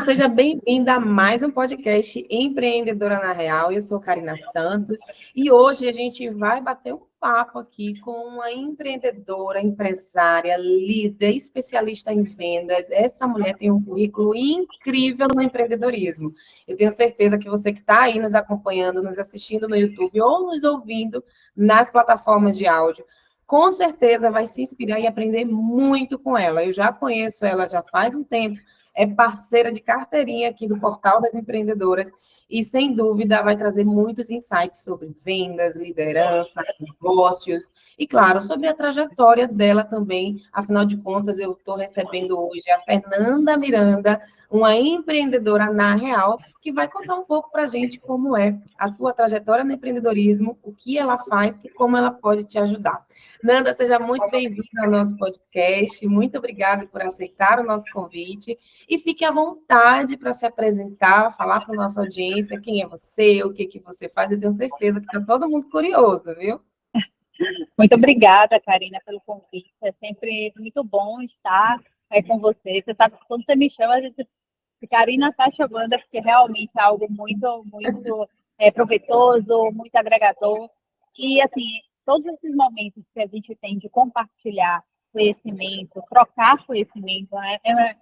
seja bem-vinda a mais um podcast Empreendedora na Real. Eu sou Karina Santos e hoje a gente vai bater um papo aqui com uma empreendedora, empresária, líder, especialista em vendas. Essa mulher tem um currículo incrível no empreendedorismo. Eu tenho certeza que você que está aí nos acompanhando, nos assistindo no YouTube ou nos ouvindo nas plataformas de áudio, com certeza vai se inspirar e aprender muito com ela. Eu já conheço ela já faz um tempo, é parceira de carteirinha aqui do Portal das Empreendedoras e, sem dúvida, vai trazer muitos insights sobre vendas, liderança, negócios e, claro, sobre a trajetória dela também. Afinal de contas, eu estou recebendo hoje a Fernanda Miranda, uma empreendedora na Real, que vai contar um pouco para a gente como é a sua trajetória no empreendedorismo, o que ela faz e como ela pode te ajudar. Nanda, seja muito bem-vinda ao nosso podcast. Muito obrigada por aceitar o nosso convite. E fique à vontade para se apresentar, falar para a nossa audiência quem é você, o que, que você faz. Eu tenho certeza que está todo mundo curioso, viu? Muito obrigada, Karina, pelo convite. É sempre muito bom estar com você. Você sabe que quando você me chama, se Karina está chamando, é porque realmente é algo muito proveitoso, muito agregador. E, assim, todos esses momentos que a gente tem de compartilhar conhecimento, trocar conhecimento, né,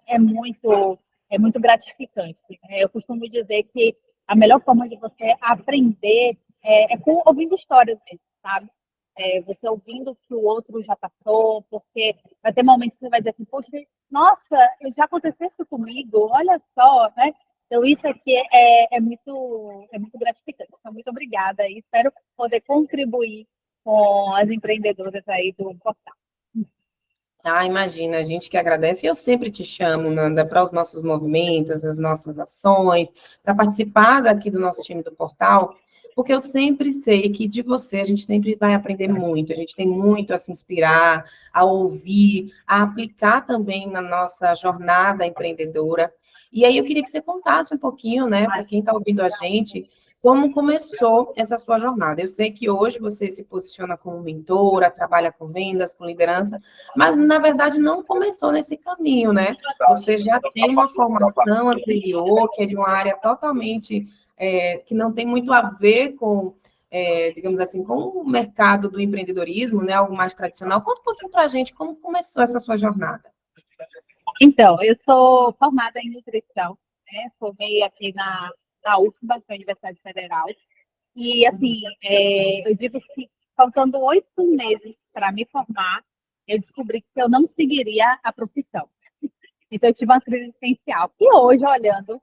é muito gratificante. Eu costumo dizer que a melhor forma de você aprender ouvindo histórias mesmo, sabe? Você ouvindo o que o outro já passou, porque vai ter momentos que você vai dizer assim, poxa, nossa, já aconteceu isso comigo, olha só, né? Então, isso aqui é muito gratificante. Então, muito obrigada e espero poder contribuir com as empreendedoras aí do portal. Ah, imagina, a gente que agradece. Eu sempre te chamo, Nanda, para os nossos movimentos, as nossas ações, para participar daqui do nosso time do portal, porque eu sempre sei que de você a gente sempre vai aprender muito, a gente tem muito a se inspirar, a ouvir, a aplicar também na nossa jornada empreendedora. E aí eu queria que você contasse um pouquinho, né, para quem está ouvindo a gente, como começou essa sua jornada. Eu sei que hoje você se posiciona como mentora, trabalha com vendas, com liderança, mas, na verdade, não começou nesse caminho, né? Você já tem uma formação anterior, que é de uma área totalmente, que não tem muito a ver com, digamos assim, com o mercado do empreendedorismo, né? Algo mais tradicional. Conta um pouquinho para a gente como começou essa sua jornada. Então, eu sou formada em nutrição, né? Formei aqui na UFBA, que é a Universidade Federal. E, assim, eu digo que faltando 8 meses para me formar, eu descobri que eu não seguiria a profissão. Então, eu tive uma crise existencial. E hoje, olhando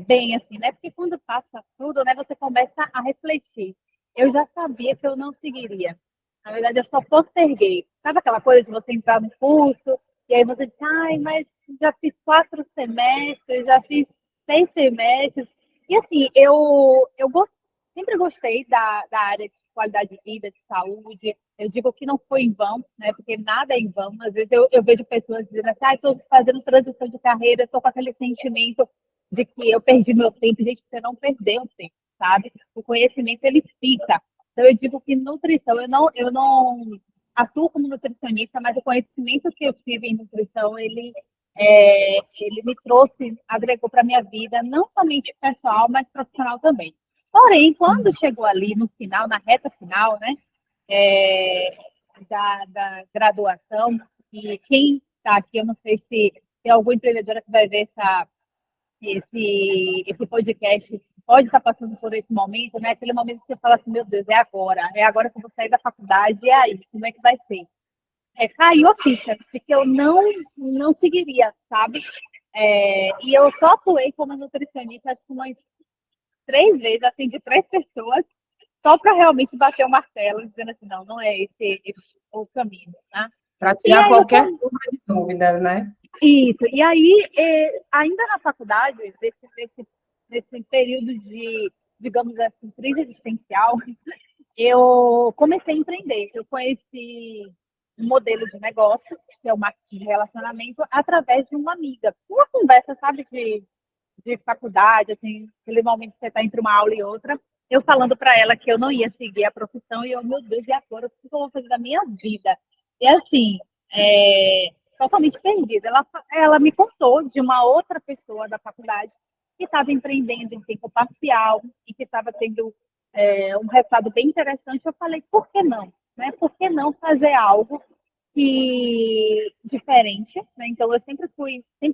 bem, assim, né? Porque quando passa tudo, né, você começa a refletir. Eu já sabia que eu não seguiria. Na verdade, eu só posterguei. Sabe aquela coisa de você entrar no curso e aí você diz, ai, mas já fiz 4 semestres, já fiz 6 semestres. E assim, sempre gostei da área de qualidade de vida, de saúde. Eu digo que não foi em vão, né? Porque nada é em vão. Às vezes eu vejo pessoas dizendo assim, estou fazendo transição de carreira, estou com aquele sentimento de que eu perdi meu tempo. Gente, você não perdeu tempo, sabe? O conhecimento, ele fica. Então, eu digo que nutrição, eu não atuo como nutricionista, mas o conhecimento que eu tive em nutrição, ele me trouxe, agregou para a minha vida, não somente pessoal, mas profissional também. Porém, quando chegou ali no final, na reta final, né, é, da graduação, e quem está aqui, eu não sei se tem alguma empreendedora que vai ver esse podcast, pode estar passando por esse momento, né? Aquele momento que você fala assim, meu Deus, é agora que eu vou sair da faculdade, e aí, como é que vai ser? Caiu a ficha, porque eu não seguiria, sabe? E eu só atuei como nutricionista, acho que umas 3 vezes, assim, de 3 pessoas, só para realmente bater o martelo, dizendo assim, não é esse o caminho, tá? Para E tirar aí eu qualquer sombra de dúvidas, né? Isso. E aí, ainda na faculdade, nesse período de, digamos assim, crise existencial, eu comecei a empreender. Eu conheci um modelo de negócio, que é o marketing de relacionamento, através de uma amiga. Uma conversa, sabe, de faculdade, assim, aquele momento que você está entre uma aula e outra, eu falando para ela que eu não ia seguir a profissão, e eu, meu Deus, e agora? O que eu vou fazer da minha vida? E assim, totalmente perdida. Ela me contou de uma outra pessoa da faculdade que estava empreendendo em tempo parcial e que estava tendo um resultado bem interessante. Eu falei, por que não? Né? Por que não fazer algo que diferente? Né? Então, eu sempre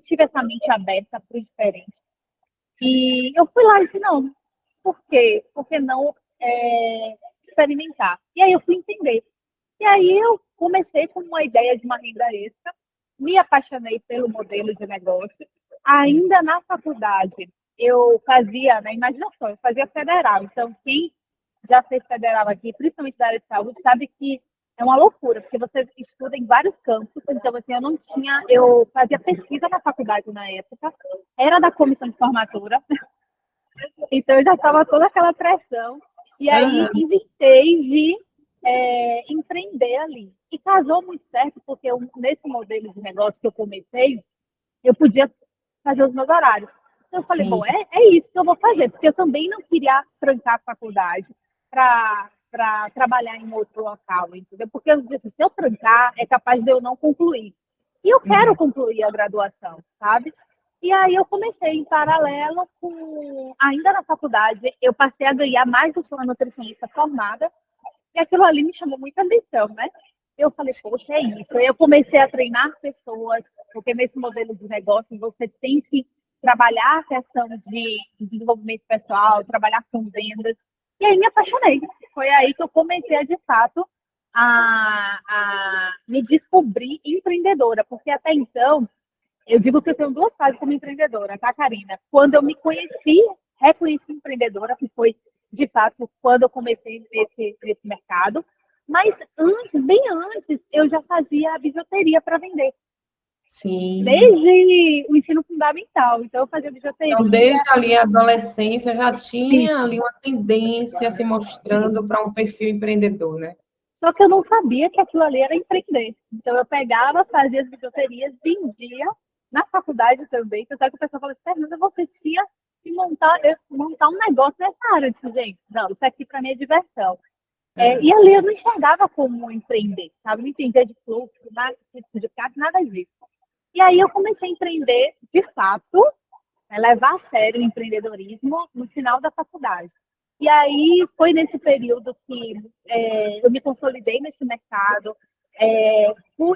tive essa mente aberta para o diferente. E eu fui lá e disse, não, por quê? Por que não experimentar? E aí eu fui entender. E aí eu comecei com uma ideia de uma renda extra, me apaixonei pelo modelo de negócio. Ainda na faculdade, eu fazia, né, imagina só, eu fazia federal. Então, quem já fez federal aqui, principalmente da área de saúde, sabe que é uma loucura, porque você estuda em vários campos. Então, assim, eu fazia pesquisa na faculdade na época, era da comissão de formatura, então eu já estava toda aquela pressão. E aí Aham, inventei de empreender ali. E casou muito certo, porque nesse modelo de negócio que eu comecei, eu podia fazer os meus horários. Então eu falei, sim. bom, é isso que eu vou fazer, porque eu também não queria trancar a faculdade para trabalhar em outro local, entendeu? Porque eu disse, se eu trancar, é capaz de eu não concluir. E eu quero Uhum. concluir a graduação, sabe? E aí eu comecei em paralelo ainda na faculdade, eu passei a ganhar mais do que uma nutricionista formada, e aquilo ali me chamou muita atenção, né? Eu falei, poxa, é isso. Aí eu comecei a treinar pessoas, porque nesse modelo de negócio você tem que trabalhar a questão de desenvolvimento pessoal, trabalhar com vendas. E aí me apaixonei. Foi aí que eu comecei a, de fato, a me descobrir empreendedora, porque até então eu digo que eu tenho duas fases como empreendedora, tá, Karina? Quando eu me conheci, reconheci empreendedora, que foi, de fato, quando eu comecei nesse mercado. Mas antes, bem antes, eu já fazia bijuteria para vender, Sim. desde o ensino fundamental. Então, eu fazia Então, bijuteria. desde ali a adolescência já Sim, tinha ali uma tendência se sim. mostrando para um perfil empreendedor, né? Só que eu não sabia que aquilo ali era empreender. Então, eu pegava, fazia as bijuterias, vendia na faculdade também. Tanto é que o pessoal falou, Fernanda, você tinha que montar um negócio nessa área. Eu disse, gente, não, isso aqui para mim é diversão. E Aham. ali eu não enxergava como empreender, sabe? Não entendia de fluxo, nada de caixa, nada disso. E aí eu comecei a empreender, de fato, levar a sério o empreendedorismo no final da faculdade. E aí foi nesse período que eu me consolidei nesse mercado,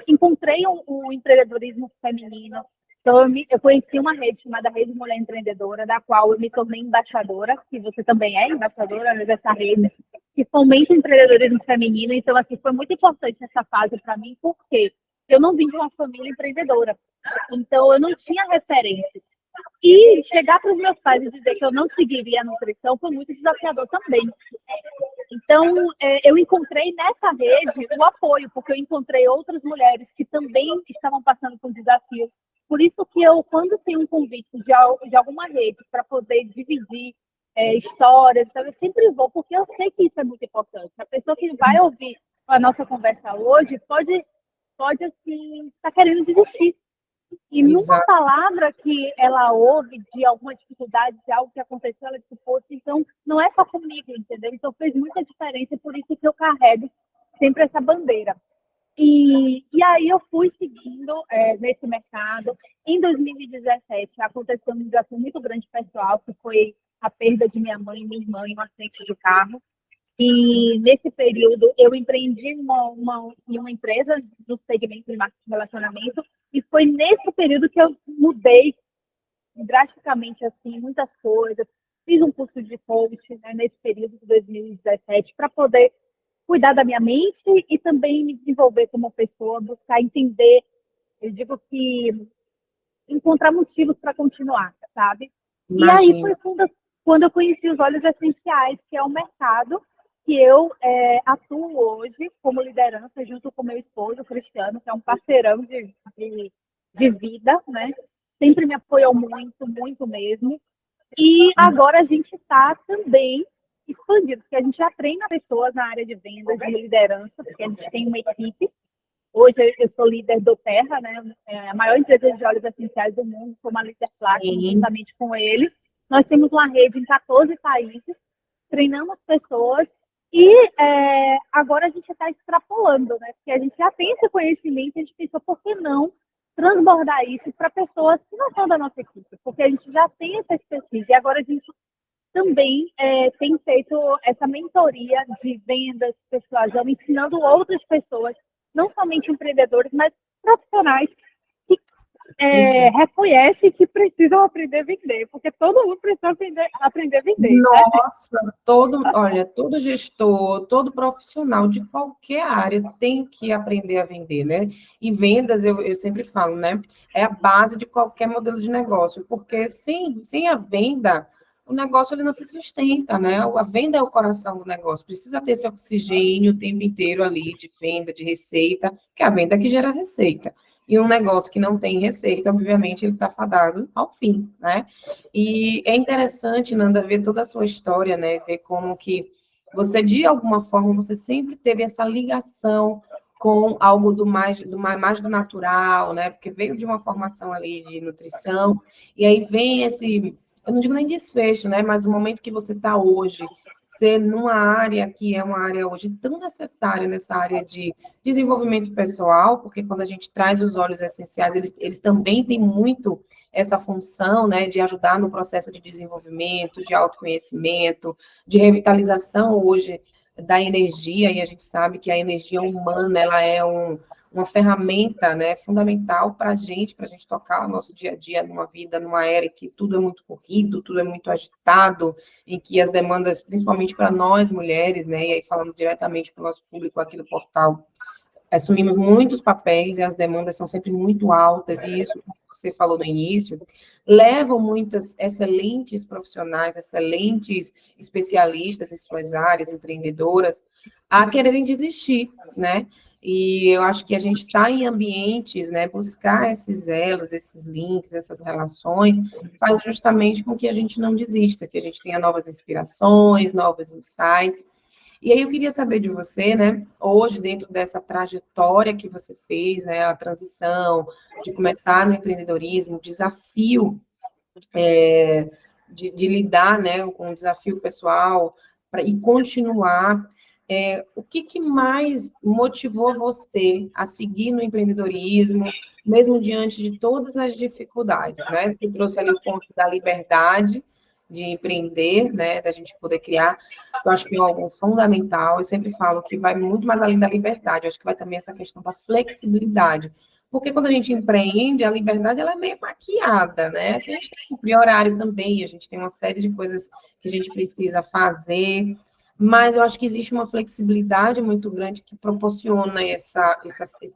encontrei o empreendedorismo feminino. Então, eu conheci uma rede chamada Rede Mulher Empreendedora, da qual eu me tornei embaixadora, que você também é embaixadora dessa rede, que fomenta o empreendedorismo feminino. Então, assim, foi muito importante essa fase para mim, porque eu não vim de uma família empreendedora. Então, eu não tinha referências. E chegar para os meus pais e dizer que eu não seguiria a nutrição foi muito desafiador também. Então, eu encontrei nessa rede o apoio, porque eu encontrei outras mulheres que também estavam passando por desafios. Por isso que eu, quando tenho um convite de alguma rede para poder dividir histórias, então eu sempre vou, porque eu sei que isso é muito importante. A pessoa que vai ouvir a nossa conversa hoje pode assim, estar querendo desistir. E numa Exato. palavra que ela ouve de alguma dificuldade, de algo que aconteceu, ela disse, poxa, então não é só comigo, entendeu? Então fez muita diferença, e por isso que eu carrego sempre essa bandeira. E aí eu fui seguindo nesse mercado. Em 2017 aconteceu um desafio muito grande pessoal, que foi a perda de minha mãe e minha irmã em um acidente de carro. E nesse período eu empreendi em uma empresa do segmento de marketing de relacionamento, e foi nesse período que eu mudei drasticamente assim muitas coisas. Fiz um curso de coaching, né, nesse período de 2017 para poder cuidar da minha mente e também me desenvolver como pessoa, buscar entender. Eu digo que encontrar motivos para continuar, sabe? E aí Imagino. foi quando eu conheci os óleos essenciais, que é um mercado que eu atuo hoje como liderança, junto com meu esposo, Cristiano, que é um parceirão de vida, né? Sempre me apoiou muito, muito mesmo. E agora a gente está também expandindo, porque a gente já treina pessoas na área de vendas, de liderança, porque a gente tem uma equipe. Hoje eu sou líder do Terra, né? A maior empresa de óleos essenciais do mundo, sou uma líder Platinum Sim. juntamente com ele. Nós temos uma rede em 14 países, treinamos pessoas e agora a gente está extrapolando, né? Porque a gente já tem esse conhecimento e a gente pensou, por que não transbordar isso para pessoas que não são da nossa equipe, porque a gente já tem essa expertise e agora a gente também tem feito essa mentoria de vendas, persuasão, ensinando outras pessoas, não somente empreendedores, mas profissionais que reconhecem que precisam aprender a vender, porque todo mundo precisa aprender a vender. Nossa, olha, todo gestor, todo profissional de qualquer área tem que aprender a vender, né? E vendas, eu sempre falo, né? É a base de qualquer modelo de negócio, porque sem a venda, o negócio ele não se sustenta, né? A venda é o coração do negócio, precisa ter esse oxigênio o tempo inteiro ali de venda, de receita, que é a venda que gera receita. E um negócio que não tem receita, obviamente, ele está fadado ao fim, né? E é interessante, Nanda, ver toda a sua história, né? Ver como que você, de alguma forma, você sempre teve essa ligação com algo mais do natural, né? Porque veio de uma formação ali de nutrição, e aí vem esse, eu não digo nem desfecho, né? Mas o momento que você está hoje, ser numa área que é uma área hoje tão necessária, nessa área de desenvolvimento pessoal, porque quando a gente traz os óleos essenciais, eles também têm muito essa função, né, de ajudar no processo de desenvolvimento, de autoconhecimento, de revitalização hoje da energia, e a gente sabe que a energia humana, ela é uma ferramenta, né, fundamental para a gente tocar o nosso dia a dia numa vida, numa era em que tudo é muito corrido, tudo é muito agitado, em que as demandas, principalmente para nós mulheres, né, e aí falando diretamente para o nosso público aqui no portal, assumimos muitos papéis e as demandas são sempre muito altas, e isso, como você falou no início, levam muitas excelentes profissionais, excelentes especialistas em suas áreas, empreendedoras, a quererem desistir, né? E eu acho que a gente está em ambientes, né, buscar esses elos, esses links, essas relações, faz justamente com que a gente não desista, que a gente tenha novas inspirações, novos insights. E aí eu queria saber de você, né, hoje, dentro dessa trajetória que você fez, né, a transição de começar no empreendedorismo, o desafio de lidar, né, com o desafio pessoal e continuar, o que mais motivou você a seguir no empreendedorismo, mesmo diante de todas as dificuldades, né? Você trouxe ali o ponto da liberdade de empreender, né, da gente poder criar, eu acho que é algo fundamental, eu sempre falo que vai muito mais além da liberdade, eu acho que vai também essa questão da flexibilidade, porque quando a gente empreende, a liberdade ela é meio maquiada, né? A gente tem que cumprir horário também, a gente tem uma série de coisas que a gente precisa fazer, mas eu acho que existe uma flexibilidade muito grande que proporciona essa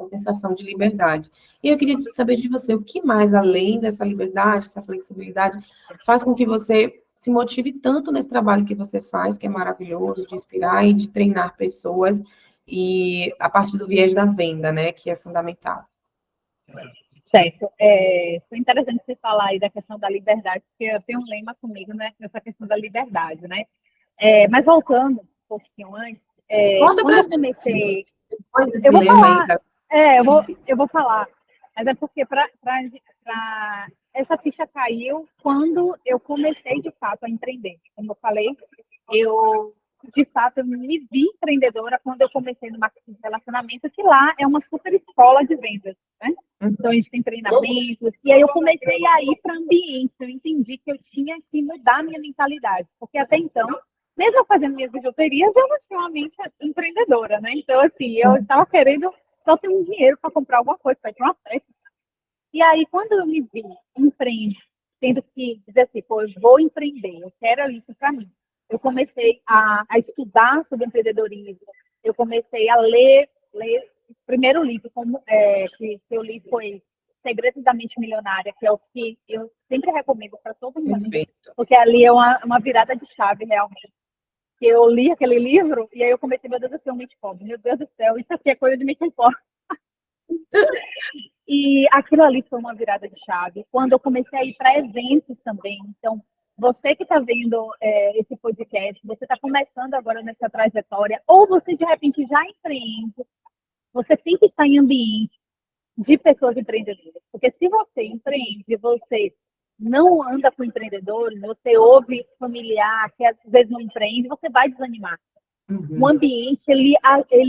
sensação de liberdade. E eu queria saber de você, o que mais, além dessa liberdade, essa flexibilidade, faz com que você se motive tanto nesse trabalho que você faz, que é maravilhoso, de inspirar e de treinar pessoas, e a partir do viés da venda, né, que é fundamental. Certo. Foi interessante você falar aí da questão da liberdade, porque eu tenho um lema comigo, né, nessa questão da liberdade, né? Mas voltando um pouquinho antes, Conta quando pra eu gente, comecei, depois desse eu vou lema aí. falar, eu vou falar, mas é porque essa ficha caiu quando eu comecei de fato a empreender. Como eu falei, eu de fato eu me vi empreendedora quando eu comecei no marketing de relacionamento, que lá é uma super escola de vendas, né? Então a gente tem treinamentos, e aí eu comecei a ir para ambientes, eu entendi que eu tinha que mudar a minha mentalidade, porque até então mesmo eu fazendo minhas bijuterias, eu não tinha uma mente empreendedora, né? Então, assim, eu estava querendo só ter um dinheiro para comprar alguma coisa, para ir para uma festa. E aí, quando eu me vi empreender, tendo que dizer assim, pô, eu vou empreender, eu quero isso para mim. Eu comecei a estudar sobre empreendedorismo, eu comecei a ler o primeiro livro que eu li foi Segredos da Mente Milionária, que é o que eu sempre recomendo para todo mundo, Perfeito. porque ali é uma virada de chave, realmente. Eu li aquele livro e aí eu comecei, meu Deus, eu sou mente pobre, meu Deus do céu, isso aqui é coisa de mente pobre. E aquilo ali foi uma virada de chave. Quando eu comecei a ir para eventos também, então, você que está vendo esse podcast, você está começando agora nessa trajetória, ou você de repente já empreende, você tem que estar em ambiente de pessoas empreendedoras. Porque se você empreende, você não anda com empreendedores, você ouve familiar que às vezes não empreende, você vai desanimar. O ambiente, ele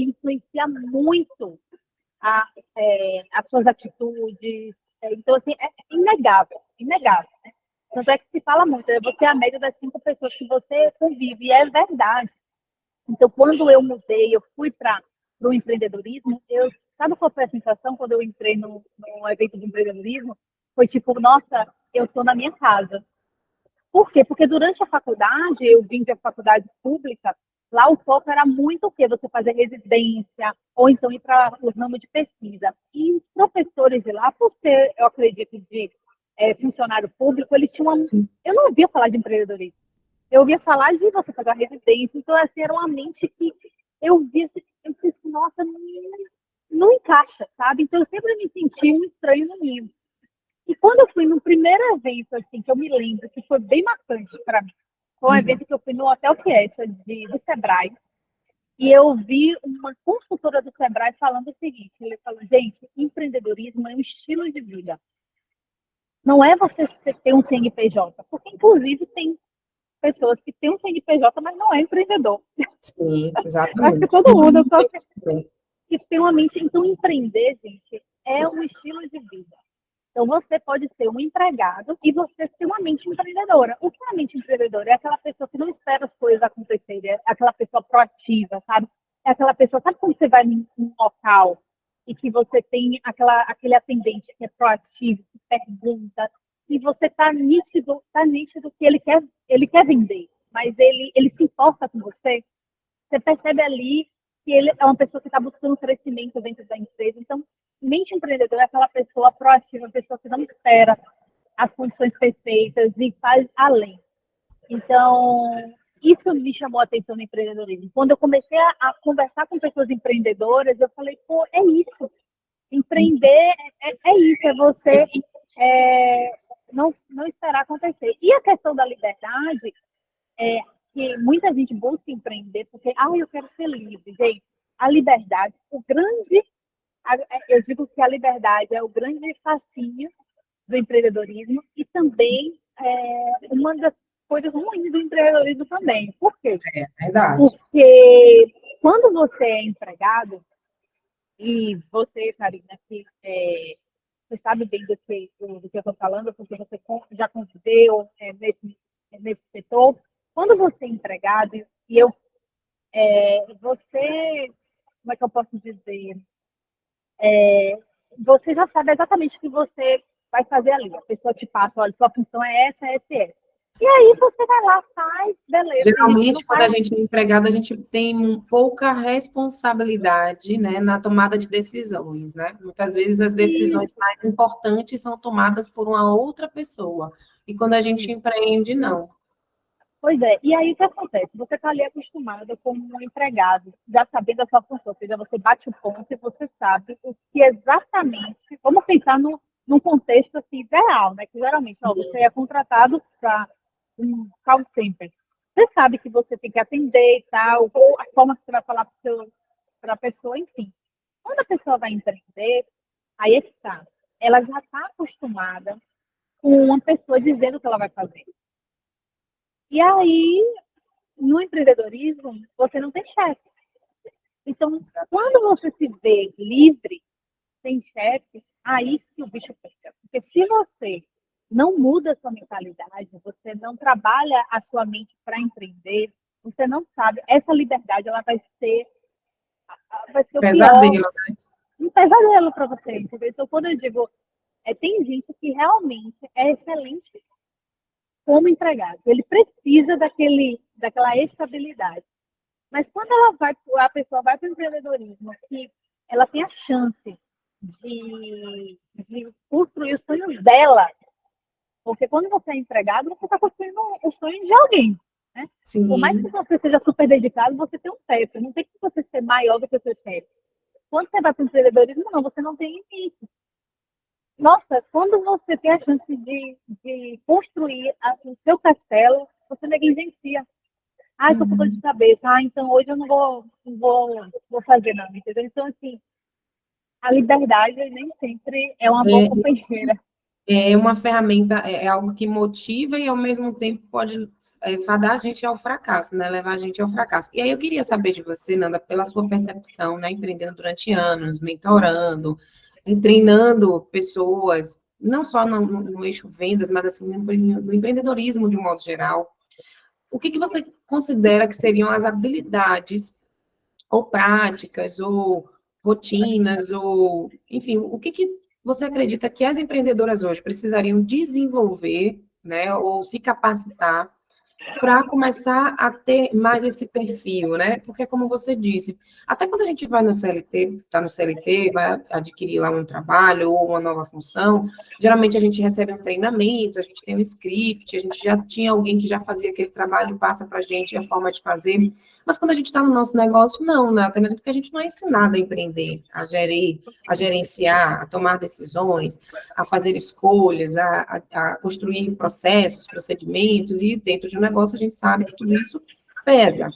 influencia muito as suas atitudes, Então, assim, é inegável, inegável. Né? Tanto é que se fala muito, você é a média das 5 pessoas que você convive, e é verdade. Então, quando eu mudei, eu fui para o empreendedorismo, sabe qual foi a sensação quando eu entrei no evento de empreendedorismo? Foi tipo, nossa, eu estou na minha casa. Por quê? Porque durante a faculdade, eu vim de faculdade pública, lá o foco era muito o quê? Você fazer residência, ou então ir para o ramo de pesquisa. E os professores de lá, por ser, eu acredito, de funcionário público, eles tinham uma... Sim. Eu não ouvia falar de empreendedorismo. Eu ouvia falar de você fazer a residência. Então, assim, era uma mente que eu via, eu disse, nossa, não encaixa, sabe? Então, eu sempre me senti um estranho no ninho. E quando eu fui no primeiro evento, assim, que eu me lembro, que foi bem marcante para mim, foi um evento que eu fui no Hotel Fiesta do Sebrae, e eu vi uma consultora do Sebrae falando o seguinte, ele falou, gente, empreendedorismo é um estilo de vida. Não é você ter um CNPJ, porque inclusive tem pessoas que têm um CNPJ, mas não é empreendedor. Sim, Acho que exatamente. todo mundo só que tem uma mente. Então, empreender, gente, é um estilo de vida. Então, você pode ser um empregado e você ter uma mente empreendedora. O que é uma mente empreendedora? É aquela pessoa que não espera as coisas acontecerem, é aquela pessoa proativa, sabe? É aquela pessoa, sabe quando você vai num local e que você tem aquele atendente que é proativo, que pergunta, e você tá nítido que ele quer vender, mas ele se importa com você. Você percebe ali que ele é uma pessoa que está buscando crescimento dentro da empresa. Então, mente empreendedora é aquela pessoa proativa, a pessoa que não espera as condições perfeitas e faz além. Então, isso me chamou a atenção no empreendedorismo. Quando eu comecei a conversar com pessoas empreendedoras, eu falei, pô, é isso. Empreender é isso, é você não esperar acontecer. E a questão da liberdade, que muita gente busca empreender porque, eu quero ser livre. Gente, a liberdade, eu digo que a liberdade é o grande fascínio do empreendedorismo e também uma das coisas ruins do empreendedorismo também. Por quê? É verdade. Porque quando você é empregado, e você, Karina, que você sabe bem do que eu estou falando, porque você já conviveu nesse setor. Quando você é empregado, você, como é que eu posso dizer? Você já sabe exatamente o que você vai fazer ali. A pessoa te passa, olha, sua função é essa, essa e essa. E aí você vai lá, faz, beleza. Tem gente que não Geralmente, quando a faz. gente é empregado, a gente tem pouca responsabilidade, né, na tomada de decisões, né? Muitas vezes as E, decisões mais importantes são tomadas por uma outra pessoa. E quando a gente empreende, não. pois é, e aí o que acontece? Você está ali acostumado como um empregado, já sabendo a sua função, ou seja, você bate o ponto e você sabe o que exatamente. Vamos pensar num contexto assim, ideal, né? Que geralmente você é contratado para um call center. Você sabe que você tem que atender e tal, ou a forma que você vai falar para a pessoa, enfim. Quando a pessoa vai empreender, aí é que está. Ela já está acostumada com uma pessoa dizendo o que ela vai fazer. E aí, no empreendedorismo, você não tem chefe. Então, quando você se vê livre, sem chefe, aí que o bicho pega. Porque se você não muda a sua mentalidade, você não trabalha a sua mente para empreender, você não sabe, essa liberdade ela vai ser o pior, Pesadelo. um pesadelo para você, entendeu? Então, quando eu digo, tem gente que realmente é excelente como empregado, ele precisa daquela estabilidade. Mas quando a pessoa vai para o empreendedorismo, que ela tem a chance de construir os sonhos dela, porque quando você é empregado, você está construindo o sonho de alguém. Né? Por mais que Sim, você seja super dedicado, você tem um teto. Não tem que você ser maior do que o seu chefe. Quando você vai para o empreendedorismo, não, você não tem limite. Nossa, quando você tem a chance de construir o seu castelo, você negligencia. Estou com dor de cabeça. Então hoje eu não vou fazer não, entendeu? Então, assim, a liberdade nem sempre é uma boa companheira. é uma ferramenta, é algo que motiva e, ao mesmo tempo, pode fadar a gente ao fracasso, né? Levar a gente ao fracasso. E aí eu queria saber de você, Nanda, pela sua percepção, né? Empreendendo durante anos, mentorando, treinando pessoas não só no eixo vendas, mas assim, no empreendedorismo de um modo geral, o que você considera que seriam as habilidades ou práticas, ou rotinas, ou, enfim, o que você acredita que as empreendedoras hoje precisariam desenvolver, né, ou se capacitar para começar a ter mais esse perfil, né? Porque, como você disse, até quando a gente vai no CLT, está no CLT, vai adquirir lá um trabalho ou uma nova função, geralmente a gente recebe um treinamento, a gente tem um script, a gente já tinha alguém que já fazia aquele trabalho, passa para a gente a forma de fazer. Mas quando a gente está no nosso negócio, não, né? Até mesmo porque a gente não é ensinado a empreender, a gerir, a gerenciar, a tomar decisões, a fazer escolhas, a construir processos, procedimentos, e dentro de um negócio a gente sabe que tudo isso pesa.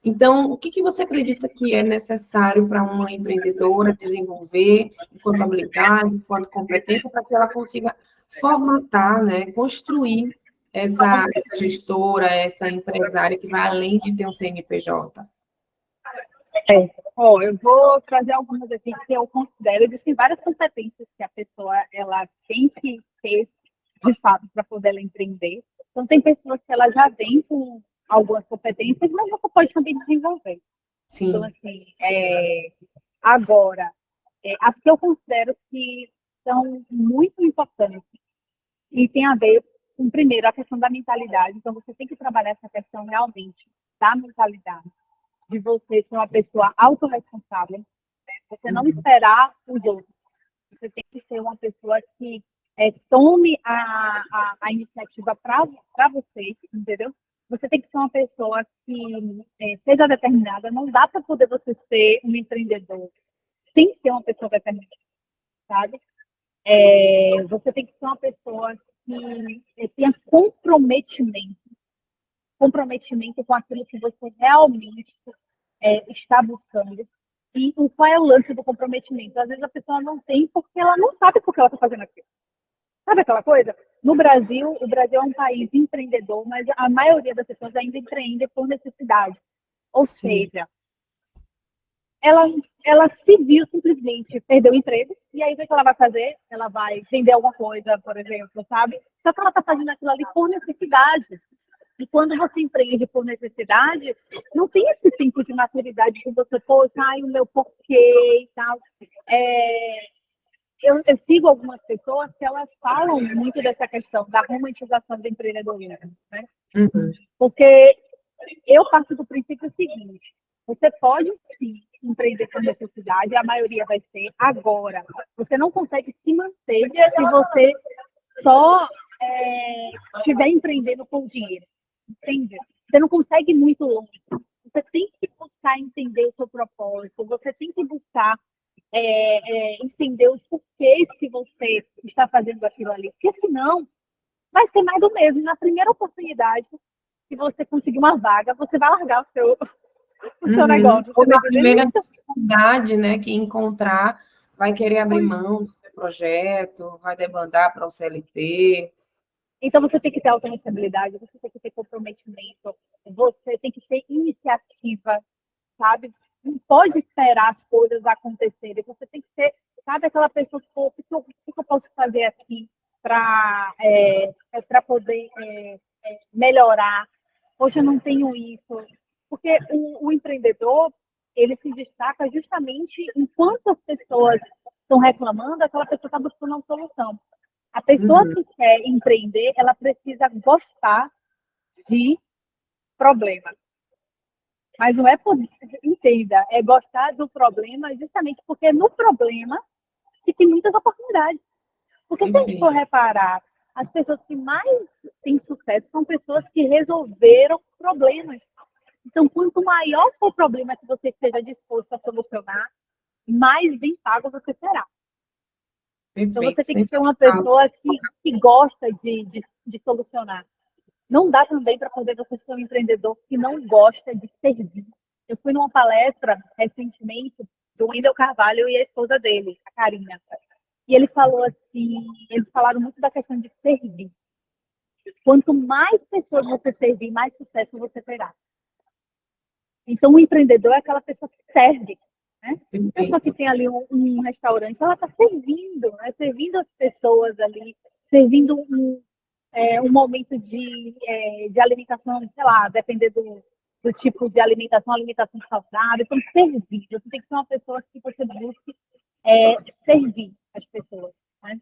Então, o que você acredita que é necessário para uma empreendedora desenvolver enquanto habilidade, enquanto competência, para que ela consiga formatar, né, construir essa gestora, essa empresária que vai além de ter um CNPJ? Ó, eu vou trazer algumas aqui que eu considero. Existem várias competências que a pessoa ela tem que ter, de fato, para poder ela empreender. Então, tem pessoas que ela já vêm com algumas competências, mas você pode também desenvolver. Então, Sim, assim, agora, as que eu considero que são muito importantes e tem a ver com, primeiro, a questão da mentalidade. Então, você tem que trabalhar essa questão realmente da mentalidade, de você ser uma pessoa autorresponsável, né? Você não esperar os outros. Você tem que ser uma pessoa que tome a iniciativa para você, entendeu? Você tem que ser uma pessoa que seja determinada. Não dá para poder você ser um empreendedor sem ser uma pessoa determinada, sabe? Você tem que ser uma pessoa que tenha comprometimento com aquilo que você realmente está buscando. E qual é o lance do comprometimento? Às vezes a pessoa não tem porque ela não sabe por que ela está fazendo aquilo. Sabe aquela coisa? No Brasil, o Brasil é um país empreendedor, mas a maioria das pessoas ainda empreende por necessidade. Ou sim, seja, ela, ela se viu simplesmente perder o emprego, e aí o que ela vai fazer? Ela vai vender alguma coisa, por exemplo, sabe? Só que ela está fazendo aquilo ali por necessidade. E quando você empreende por necessidade, não tem esse tempo de maturidade que você, pô, ai, o meu porquê e tal. Eu sigo algumas pessoas que elas falam muito dessa questão da romantização do empreendedorismo, né? uhum, Porque eu parto do princípio seguinte: você pode sim empreender por necessidade, a maioria vai ser agora. Você não consegue se manter se você só estiver empreendendo por dinheiro, entende? Você não consegue ir muito longe. Você tem que buscar entender o seu propósito, você tem que buscar entender os porquês que você está fazendo aquilo ali. Porque senão vai ser mais do mesmo. Na primeira oportunidade que você conseguir uma vaga, você vai largar o seu uhum. negócio. Você Ou está na entendendo primeira isso? dificuldade, né, que encontrar, vai querer abrir mão do seu projeto, vai demandar para o CLT. Então você tem que ter autorresponsabilidade, você tem que ter comprometimento, você tem que ter iniciativa, sabe? Não pode esperar as coisas acontecerem. Você tem que ser, sabe, aquela pessoa que, pô, o que eu posso fazer aqui para poder melhorar? Poxa, eu não tenho isso. Porque o empreendedor, ele se destaca justamente enquanto as pessoas estão reclamando, aquela pessoa está buscando uma solução. A pessoa Uhum. que quer empreender, ela precisa gostar de problema. Mas não é por, entenda, é gostar do problema justamente porque no problema se tem muitas oportunidades. Porque se a gente for Perfeito. reparar, as pessoas que mais têm sucesso são pessoas que resolveram problemas. Então, quanto maior for o problema que você esteja disposto a solucionar, mais bem pago você será. Então, Perfeito, você tem que ser uma sensacional. pessoa que gosta de solucionar. Não dá também para poder você ser um empreendedor que não gosta de servir. Eu fui numa palestra recentemente do Wendel Carvalho e a esposa dele, a Karina. E ele falou assim, eles falaram muito da questão de servir. Quanto mais pessoas você servir, mais sucesso você terá. Então, o empreendedor é aquela pessoa que serve. né? A pessoa que tem ali um restaurante, ela está servindo, né? Servindo as pessoas ali, servindo um momento de alimentação, sei lá, depender do tipo de alimentação saudável, então servir. Você tem que ser uma pessoa que você busque servir as pessoas, né?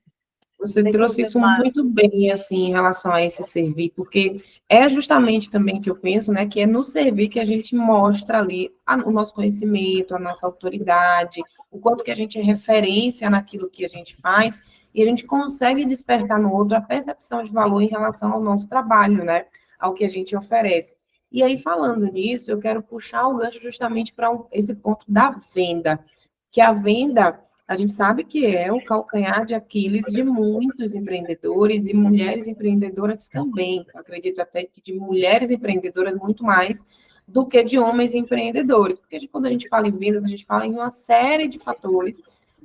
Você Deixa eu trouxe ver isso mais. muito bem, assim, em relação a esse servir, porque é justamente também que eu penso, né, que é no servir que a gente mostra ali o nosso conhecimento, a nossa autoridade, o quanto que a gente é referência naquilo que a gente faz, e a gente consegue despertar no outro a percepção de valor em relação ao nosso trabalho, né, ao que a gente oferece. E aí, falando nisso, eu quero puxar o gancho justamente para esse ponto da venda, que a venda a gente sabe que é o calcanhar de Aquiles de muitos empreendedores e mulheres empreendedoras também. Acredito até que de mulheres empreendedoras muito mais do que de homens empreendedores, porque quando a gente fala em vendas, a gente fala em uma série de fatores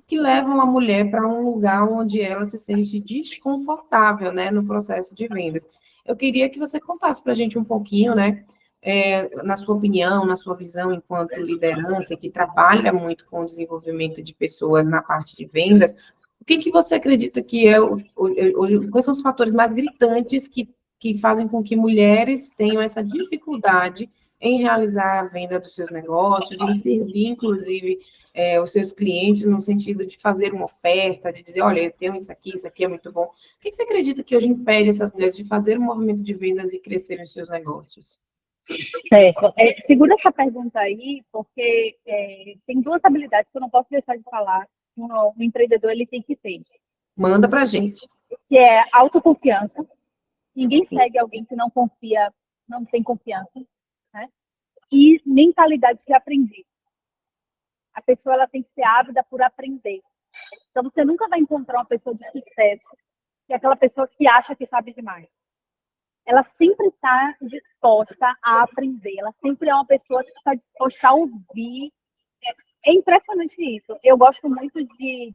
que levam a mulher para um lugar onde ela se sente desconfortável, né, no processo de vendas. Eu queria que você contasse para a gente um pouquinho, né, na sua opinião, na sua visão enquanto liderança, que trabalha muito com o desenvolvimento de pessoas na parte de vendas, o que, que você acredita que quais são os fatores mais gritantes que fazem com que mulheres tenham essa dificuldade em realizar a venda dos seus negócios, em servir, inclusive, os seus clientes, no sentido de fazer uma oferta, de dizer, olha, eu tenho isso aqui é muito bom. O que, que você acredita que hoje impede essas mulheres de fazer um movimento de vendas e crescer os seus negócios? Certo. Segura essa pergunta aí, porque tem duas habilidades que eu não posso deixar de falar que um empreendedor ele tem que ter, Manda pra gente. que é autoconfiança. Ninguém Sim. segue alguém que não confia, não tem confiança, né? E mentalidade de aprendiz. A pessoa ela tem que ser ávida por aprender. Então você nunca vai encontrar uma pessoa de sucesso que é aquela pessoa que acha que sabe demais. Ela sempre está disposta a aprender, ela sempre é uma pessoa que está disposta a ouvir. É impressionante isso. Eu gosto muito de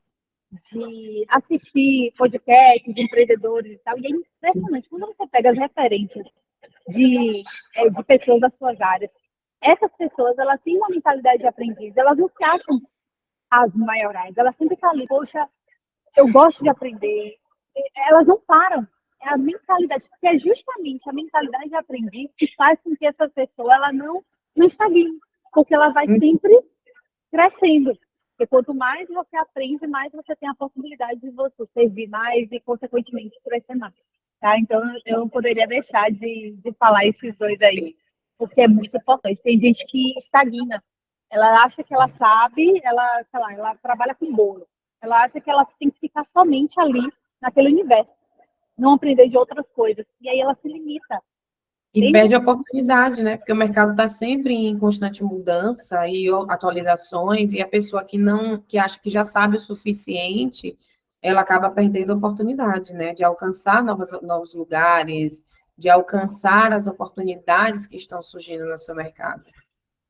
assistir podcasts de empreendedores e tal, e é impressionante. Quando você pega as referências de pessoas das suas áreas, essas pessoas, elas têm uma mentalidade de aprendiz, elas não se acham as maiorais, elas sempre estão ali, poxa, eu gosto de aprender, elas não param. É a mentalidade, porque é justamente a mentalidade de aprendiz que faz com que essa pessoa ela não estagne, porque ela vai sempre crescendo. Porque quanto mais você aprende, mais você tem a possibilidade de você servir mais e, consequentemente, crescer mais. Tá? Então, eu não poderia deixar de falar esses dois aí, porque é muito importante. Tem gente que estagna. Ela acha que ela sabe, ela, sei lá, ela trabalha com bolo. Ela acha que ela tem que ficar somente ali, naquele universo, não aprender de outras coisas. E aí ela se limita. E Tem perde a oportunidade, né? Porque o mercado está sempre em constante mudança e atualizações, e a pessoa que não, que acha que já sabe o suficiente, ela acaba perdendo a oportunidade, né? De alcançar novos lugares, de alcançar as oportunidades que estão surgindo no seu mercado.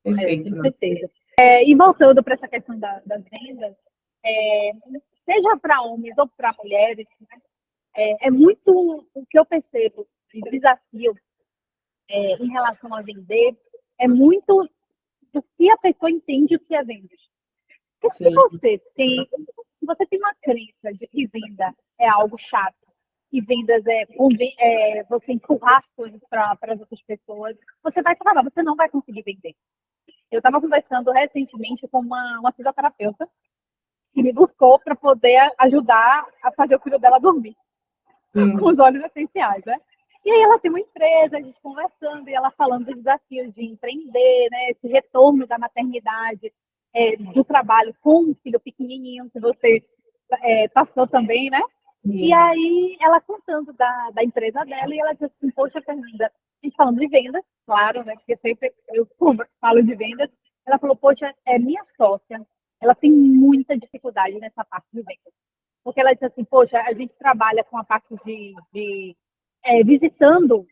com Perfeito, né? certeza. E voltando para essa questão das vendas, é, seja para homens ou para mulheres, né, é muito o que eu percebo de desafio em relação a vender, é muito do que a pessoa entende o que é venda. Porque Sim, se você tem uma crença de que venda é algo chato, que vendas você empurrar as coisas para as outras pessoas, você vai travar, você não vai conseguir vender. Eu estava conversando recentemente com uma fisioterapeuta que me buscou para poder ajudar a fazer o filho dela dormir com os olhos essenciais, né? E aí ela tem uma empresa, a gente conversando, e ela falando dos desafios de empreender, né? Esse retorno da maternidade, do trabalho com um filho pequenininho, que você passou também, né? E sim. aí ela contando da empresa dela, e ela disse assim, poxa, Fernanda, a gente falando de vendas, claro, né? Porque sempre eu falo de vendas. Ela falou, poxa, minha sócia, ela tem muita dificuldade nessa parte de vendas. Porque ela disse assim, poxa, a gente trabalha com a parte visitando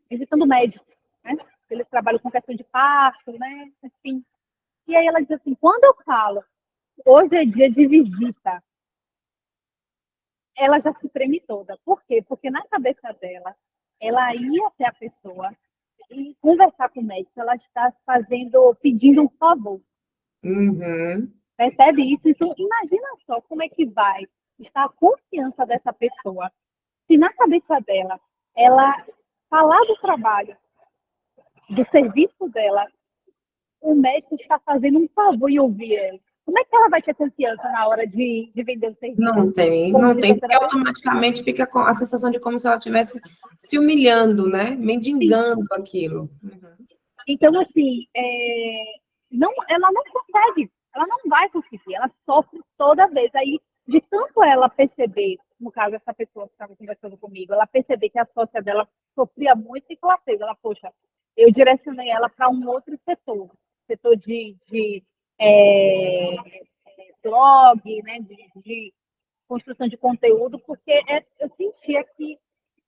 médicos, né? Eles trabalham com questão de parto, né? Enfim. E aí ela diz assim, quando eu falo, hoje é dia de visita, ela já se treme toda. Por quê? Porque na cabeça dela, ela ia até a pessoa e conversar com o médico, ela está pedindo um favor. Uhum. Percebe isso? Então, imagina só como é que vai estar a confiança dessa pessoa. Se na cabeça dela, ela falar do trabalho, do serviço dela, o médico está fazendo um favor em ouvir ela. Como é que ela vai ter confiança na hora de vender o serviço? Não tem, Como não tem, porque fisioterapeuta? automaticamente fica com a sensação de como se ela estivesse se humilhando, né? Sim. Mendigando aquilo. Uhum. Então, assim, não, ela não consegue, ela não vai conseguir, ela sofre toda vez. Aí, de tanto ela perceber, no caso, essa pessoa que estava conversando comigo, ela perceber que a sócia dela sofria muito, o que ela fez? Ela, poxa, eu direcionei ela para um outro setor de é, blog, né, de construção de conteúdo, porque eu sentia que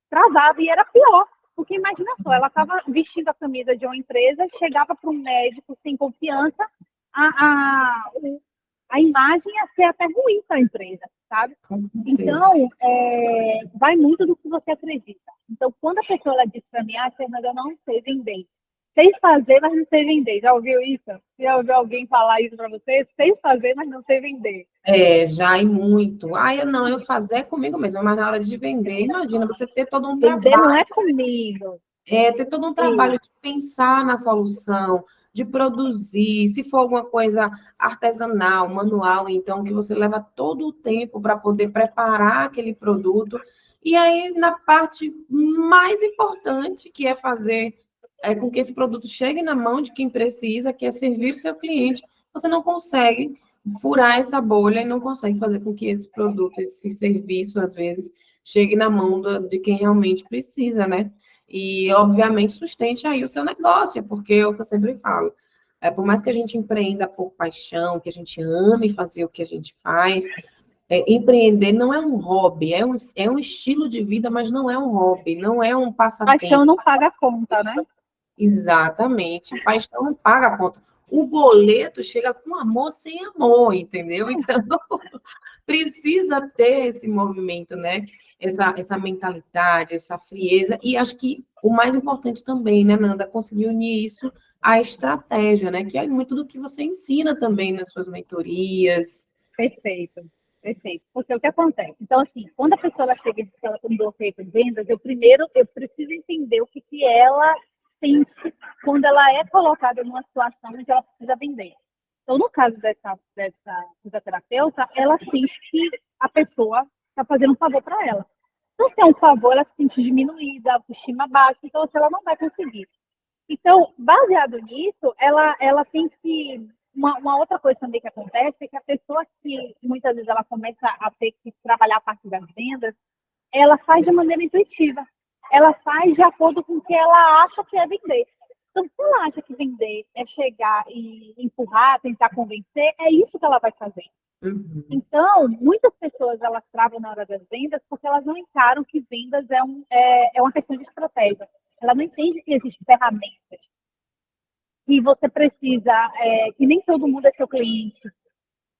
travava e era pior. Porque imagina só, ela estava vestindo a camisa de uma empresa, chegava para um médico sem confiança, a, a, a imagem ia ser até ruim para a empresa, sabe? Com certeza. Então, vai muito do que você acredita. Então, quando a pessoa ela diz para mim, Fernanda, eu não sei vender. Sei fazer, mas não sei vender. Já ouviu isso? Já ouviu alguém falar isso para você? Sei fazer, mas não sei vender. Já e muito. Eu fazer comigo mesma, mas na hora de vender, imagina você ter todo um Vender não trabalho, é comigo. ter todo um E trabalho de pensar na solução, de produzir, se for alguma coisa artesanal, manual, então que você leva todo o tempo para poder preparar aquele produto. E aí, na parte mais importante, que é fazer com que esse produto chegue na mão de quem precisa, que é servir o seu cliente, você não consegue furar essa bolha e não consegue fazer com que esse produto, esse serviço, às vezes, chegue na mão de quem realmente precisa, né? E, obviamente, sustente aí o seu negócio, porque é o que eu sempre falo. Por mais que a gente empreenda por paixão, que a gente ame fazer o que a gente faz, empreender não é um hobby, é um estilo de vida, mas não é um hobby, não é um paixão passatempo. não paga a conta, né? Exatamente. Paixão não paga a conta. O boleto chega com amor sem amor, entendeu? Então, precisa ter esse movimento, né? Essa mentalidade, essa frieza. E acho que o mais importante também, né, Nanda, conseguir unir isso à estratégia, né? Que é muito do que você ensina também nas suas mentorias. Perfeito, perfeito. Porque o que acontece? Então, assim, quando a pessoa ela chega e diz que ela tem bloqueio de vendas, eu preciso entender o que ela sente quando ela é colocada numa situação onde ela precisa vender. Então, no caso dessa fisioterapeuta, ela sente que a pessoa está fazendo um favor para ela. Então, se é um favor, ela se sente diminuída, a autoestima baixa, então assim, ela não vai conseguir. Então, baseado nisso, ela tem que. Uma outra coisa também que acontece é que a pessoa que muitas vezes ela começa a ter que trabalhar a parte das vendas, ela faz de maneira intuitiva. Ela faz de acordo com o que ela acha que é vender. Então, se ela acha que vender é chegar e empurrar, tentar convencer, é isso que ela vai fazer. Uhum. Então, muitas pessoas elas travam na hora das vendas porque elas não encaram que vendas é uma questão de estratégia. Ela não entende que existem ferramentas, que você precisa, que nem todo mundo é seu cliente.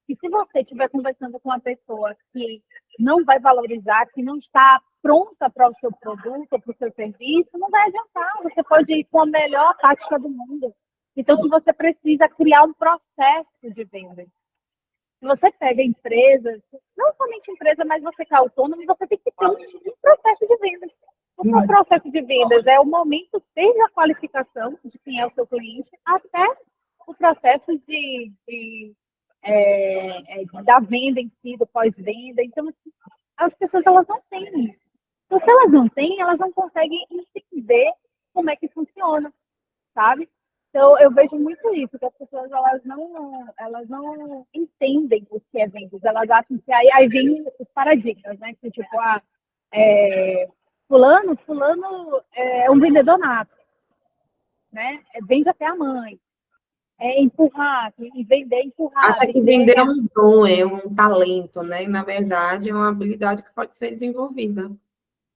E se você estiver conversando com uma pessoa que não vai valorizar, que não está pronta para o seu produto ou para o seu serviço, não vai adiantar. Você pode ir com a melhor tática do mundo. Então, que você precisa criar um processo de venda. Se você pega empresas, não somente empresa, mas você que é autônomo, você tem que ter um processo de vendas. O que é o processo de vendas? É o momento desde a qualificação de quem é o seu cliente até o processo da venda em si, do pós-venda. Então, assim, as pessoas elas não têm isso. Então, se elas não têm, elas não conseguem entender como é que funciona, sabe? Então, eu vejo muito isso, que as pessoas elas não entendem o que é vendas. Elas acham que aí vem os paradigmas, né? Que tipo, fulano é um vendedor nato, né? Vende até a mãe. É empurrar, e vender, empurrar, Acha que vender. vender é um dom, é um talento, né? E, na verdade, é uma habilidade que pode ser desenvolvida.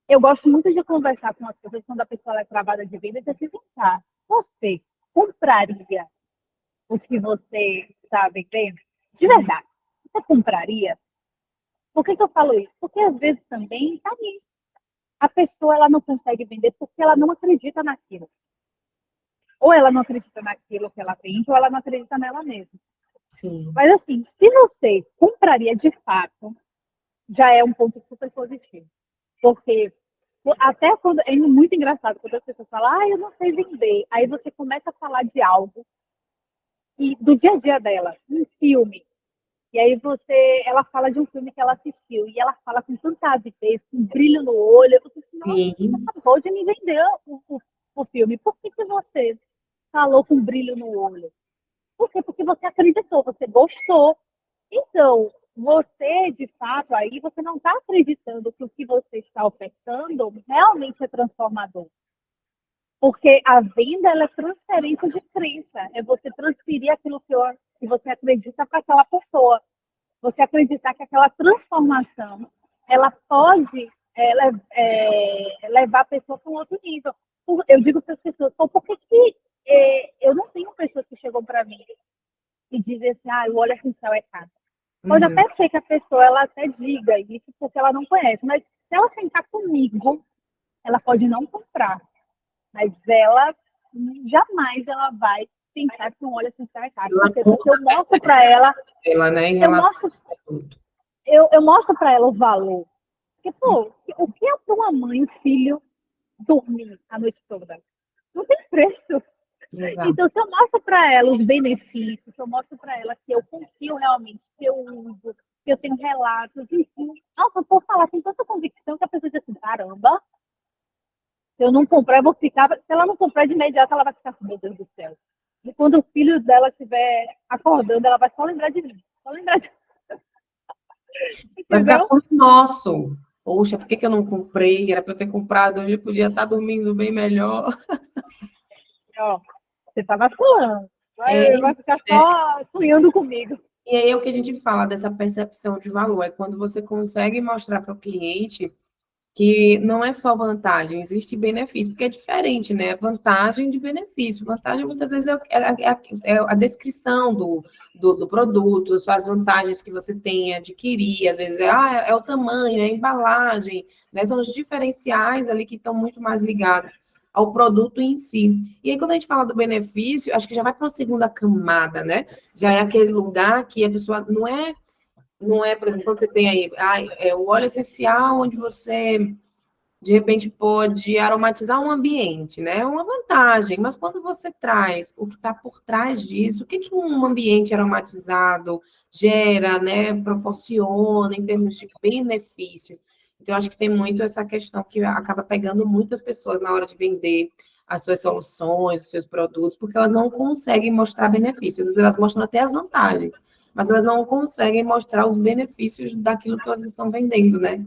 Eu gosto muito de conversar com as pessoas quando a pessoa é travada de venda e dizer assim, você compraria o que você está vendendo? De verdade, você compraria? Por que eu falo isso? Porque às vezes também está nisso. A pessoa ela não consegue vender porque ela não acredita naquilo. Ou ela não acredita naquilo que ela vende, ou ela não acredita nela mesma. Sim. Mas, assim, se você compraria de fato, já é um ponto super positivo. Porque até quando é muito engraçado quando as pessoas falam, eu não sei vender. Aí você começa a falar de algo e do dia a dia dela, um filme. E aí ela fala de um filme que ela assistiu e ela fala com tanta avidez, com um brilho no olho. Eu falei assim, nossa, você Sim. acabou de me vender o filme. Por que você falou com brilho no olho? Por quê? Porque você acreditou, você gostou. Então, você, de fato, aí você não está acreditando que o que você está ofertando realmente é transformador. Porque a venda ela é transferência de crença. É você transferir aquilo que você acredita para aquela pessoa. Você acreditar que aquela transformação ela pode levar a pessoa para um outro nível. Eu digo para as pessoas, por que, eu não tenho pessoas que chegam para mim e dizem assim, o óleo essencial é caro. Pode Uhum. até ser que a pessoa ela até diga isso porque ela não conhece, mas se ela sentar comigo, ela pode não comprar, mas ela jamais ela vai pensar que um óleo essencial é caro. Ela Por quê? Porque conta eu mostro para ela, ela, né, em eu relação mostro, ao produto. eu mostro para ela o valor. Porque, pô, o que é para uma mãe e um filho dormir a noite toda? Não tem preço. Exato. Então, se eu mostro para ela os benefícios, se eu mostro para ela que eu confio realmente, que eu uso, que eu tenho relatos, enfim. Nossa, eu vou falar com tanta convicção que a pessoa diz assim, caramba, se eu não comprar, eu vou ficar. Se ela não comprar de imediato, ela vai ficar assim, meu Deus do céu. E quando o filho dela estiver acordando, ela vai só lembrar de mim. Só lembrar de Vai ficar entendeu? por nosso. Poxa, por que eu não comprei? Era para eu ter comprado, hoje eu podia estar dormindo bem melhor. Ó, você tá vacilando. É, Vai ficar só sonhando comigo. e aí é o que a gente fala dessa percepção de valor, é quando você consegue mostrar para o cliente que não é só vantagem, existe benefício, porque é diferente, né? Vantagem de benefício. Vantagem, muitas vezes, é a descrição do produto, as vantagens que você tem a adquirir, às vezes é o tamanho, é a embalagem, né? São os diferenciais ali que estão muito mais ligados ao produto em si. E aí, quando a gente fala do benefício, acho que já vai para uma segunda camada, né? Já é aquele lugar que a pessoa não é, por exemplo, quando você tem aí o óleo essencial, onde você, de repente, pode aromatizar um ambiente, né? É uma vantagem, mas quando você traz o que está por trás disso, o que, que um ambiente aromatizado gera, né? Proporciona em termos de benefício. Então, acho que tem muito essa questão que acaba pegando muitas pessoas na hora de vender as suas soluções, os seus produtos, porque elas não conseguem mostrar benefícios. Às vezes elas mostram até as vantagens, mas elas não conseguem mostrar os benefícios daquilo que elas estão vendendo, né?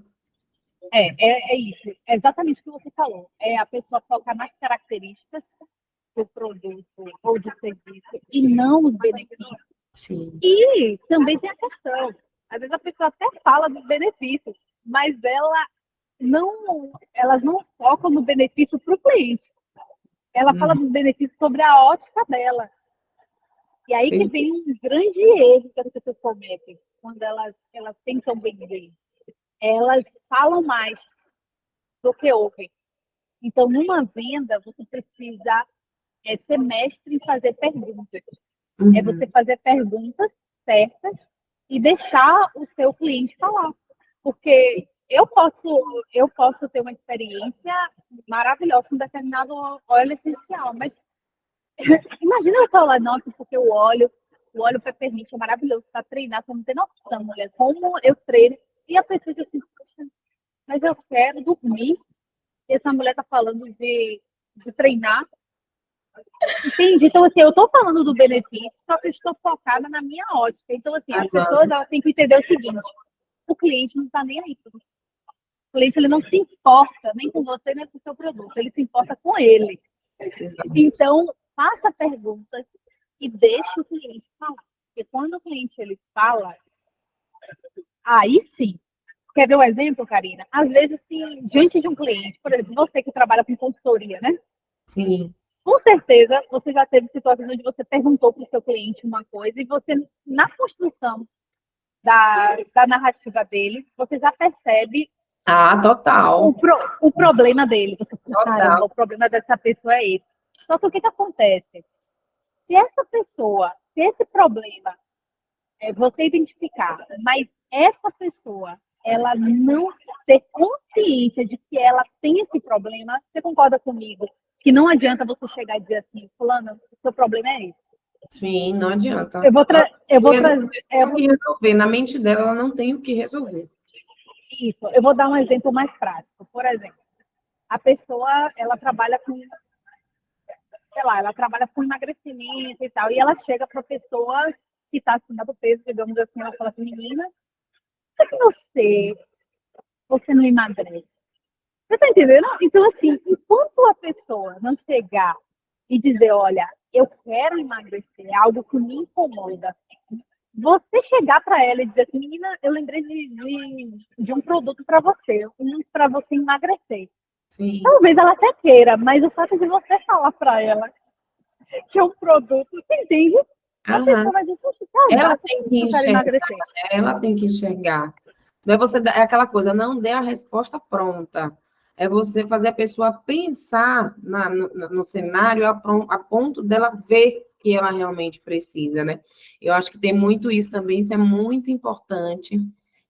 É isso. É exatamente o que você falou. É a pessoa focar nas características do produto ou do serviço e não os benefícios. Sim. E também tem a questão. Às vezes a pessoa até fala dos benefícios, mas elas não focam no benefício para o cliente. Ela fala dos benefícios sobre a ótica dela. E aí que vem um grande erro que as pessoas cometem quando elas tentam vender. Elas falam mais do que ouvem. Então, numa venda, você precisa ser mestre em fazer perguntas. É você Uhum. fazer perguntas certas e deixar o seu cliente falar. Porque eu posso ter uma experiência maravilhosa com determinado óleo essencial, mas imagina eu falar, nossa, porque o óleo peppermint é maravilhoso para treinar, você não tem noção, mulher, como eu treino. E a pessoa diz assim, poxa, mas eu quero dormir. E essa mulher está falando de treinar. Entende? Então, assim, eu estou falando do benefício, só que eu estou focada na minha ótica. Então, assim, as pessoas Aham. elas têm que entender o seguinte: o cliente não está nem aí. O cliente ele não se importa nem com você, nem com o seu produto, ele se importa com ele. Exato. Então, faça perguntas e deixe o cliente falar. Porque quando o cliente ele fala, aí sim. Quer ver um exemplo, Karina? Às vezes, assim, diante de um cliente, por exemplo, você que trabalha com consultoria, né? Sim. Com certeza, você já teve situações onde você perguntou para o seu cliente uma coisa e você, na construção da narrativa dele, você já percebe Ah, total. o problema dele. Você fala, Total. caramba, o problema dessa pessoa é esse. Só que o que acontece? Se essa pessoa, se esse problema é você identificar, mas essa pessoa, ela não ter consciência de que ela tem esse problema, você concorda comigo? Que não adianta você chegar e dizer assim, fulano, o seu problema é esse. Sim, não adianta. Eu vou trazer. Tem o que resolver. Na mente dela, ela não tem o que resolver. Isso, eu vou dar um exemplo mais prático. Por exemplo, a pessoa, ela trabalha com, sei lá, ela trabalha com emagrecimento e tal, e ela chega para a pessoa que está acima do peso, digamos assim, ela fala assim, menina, por que você não emagrece? Você tá entendendo? Então, assim, enquanto a pessoa não chegar e dizer, olha, eu quero emagrecer, é algo que me incomoda, você chegar para ela e dizer assim, menina, eu lembrei de um produto para você, um para você emagrecer. Sim. Talvez ela até queira, mas o fato de você falar para ela que é um produto, você entende? A pessoa vai dizer, poxa, Ela casar, tem que eu quero enxergar, emagrecer. ela tem que enxergar. Não é você é aquela coisa, não dê a resposta pronta. É você fazer a pessoa pensar no cenário a ponto dela ver que ela realmente precisa, né? Eu acho que tem muito isso também, isso é muito importante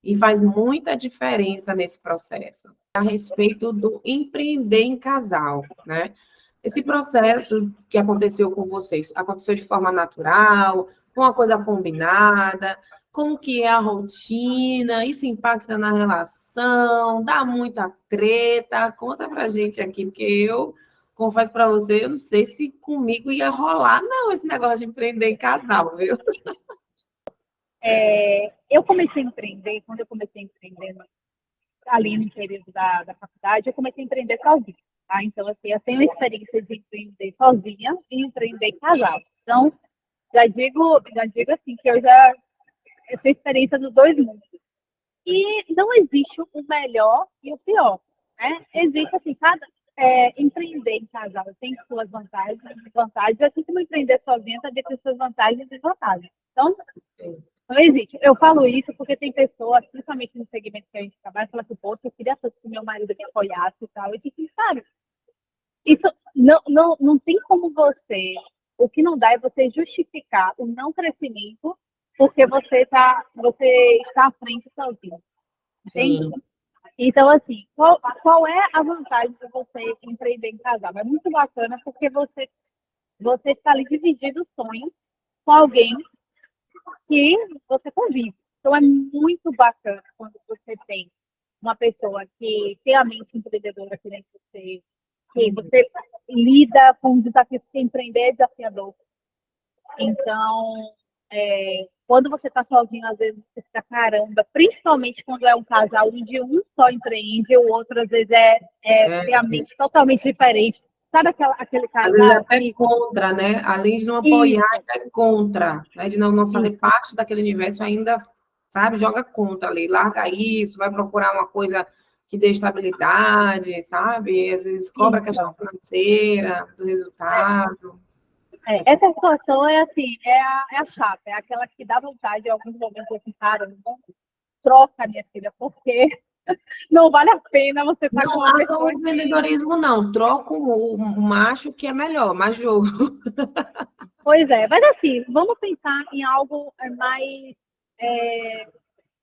e faz muita diferença nesse processo. A respeito do empreender em casal, né? Esse processo que aconteceu com vocês, aconteceu de forma natural, com uma coisa combinada, como que é a rotina, isso impacta na relação, dá muita treta, conta pra gente aqui, porque eu confesso para você, eu não sei se comigo ia rolar, não, esse negócio de empreender em casal, viu? Eu comecei a empreender, quando eu comecei a empreender ali no período da faculdade, eu comecei a empreender sozinha. Tá? Então, assim, eu tenho experiência de empreender sozinha e empreender em casal. Então, já digo assim, que eu tenho experiência dos dois mundos. E não existe o melhor e o pior. Né? Existe, assim, empreender em casal tem suas vantagens e desvantagens, assim como empreender sozinha também tem suas vantagens e desvantagens. Então, não existe. Eu falo isso porque tem pessoas, principalmente no segmento que a gente trabalha, que falam assim, poxa, eu queria tanto que meu marido me apoiasse e tal. Eu disse, sabe, isso não tem como você. O que não dá é você justificar o não crescimento porque você está à frente sozinho. Entende? Sim, Então, assim, qual é a vantagem de você empreender em casal? É muito bacana porque você está ali dividindo sonhos com alguém que você convive. Então, é muito bacana quando você tem uma pessoa que tem a mente empreendedora que nem você, que você lida com o desafio de empreender é desafiador. Então, quando você está sozinho, às vezes você fica caramba, principalmente quando é um casal onde um só empreende e o outro, às vezes, tem a mente totalmente diferente. Sabe aquele às vezes é casal até que. contra, né? Além de não apoiar, Isso, ainda é contra, né? De não fazer isso. parte daquele universo, ainda, sabe, joga contra ali, larga isso, vai procurar uma coisa que dê estabilidade, sabe? E às vezes cobra a questão Isso. financeira, do resultado. Essa situação é assim, é a chata, é aquela que dá vontade em alguns momentos assim, cara, não troca, minha filha, porque não vale a pena você estar Não com uma larga o pessoa que. empreendedorismo, não. Troca o macho que é melhor, mais jogo. Pois é, mas assim, vamos pensar em algo mais é,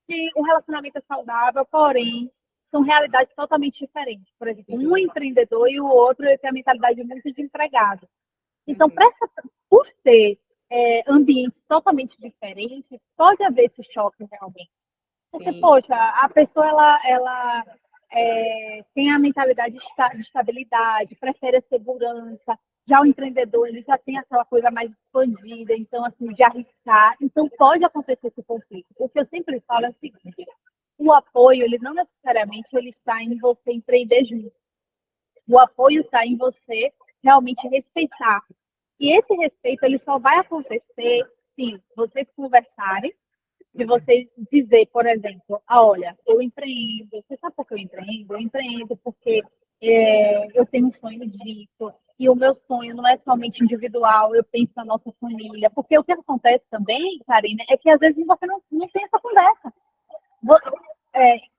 que o relacionamento é saudável, porém, são realidades totalmente diferentes. Por exemplo, um é empreendedor e o outro tem a mentalidade muito de empregado. Então, por ser ambientes totalmente diferentes, pode haver esse choque realmente. Porque, Sim, poxa, a pessoa ela tem a mentalidade de estabilidade, prefere a segurança. Já o empreendedor, ele já tem aquela coisa mais expandida, então, assim, de arriscar. Então, pode acontecer esse conflito. O que eu sempre falo é o seguinte: o apoio, ele não necessariamente ele está em você empreender junto. O apoio está em você realmente respeitar. E esse respeito, ele só vai acontecer se vocês conversarem, de você dizer, por exemplo, olha, eu empreendo, você sabe por que eu empreendo? Eu empreendo porque eu tenho um sonho disso, e o meu sonho não é somente individual, eu penso na nossa família, porque o que acontece também, Karina, é que às vezes você não tem essa conversa.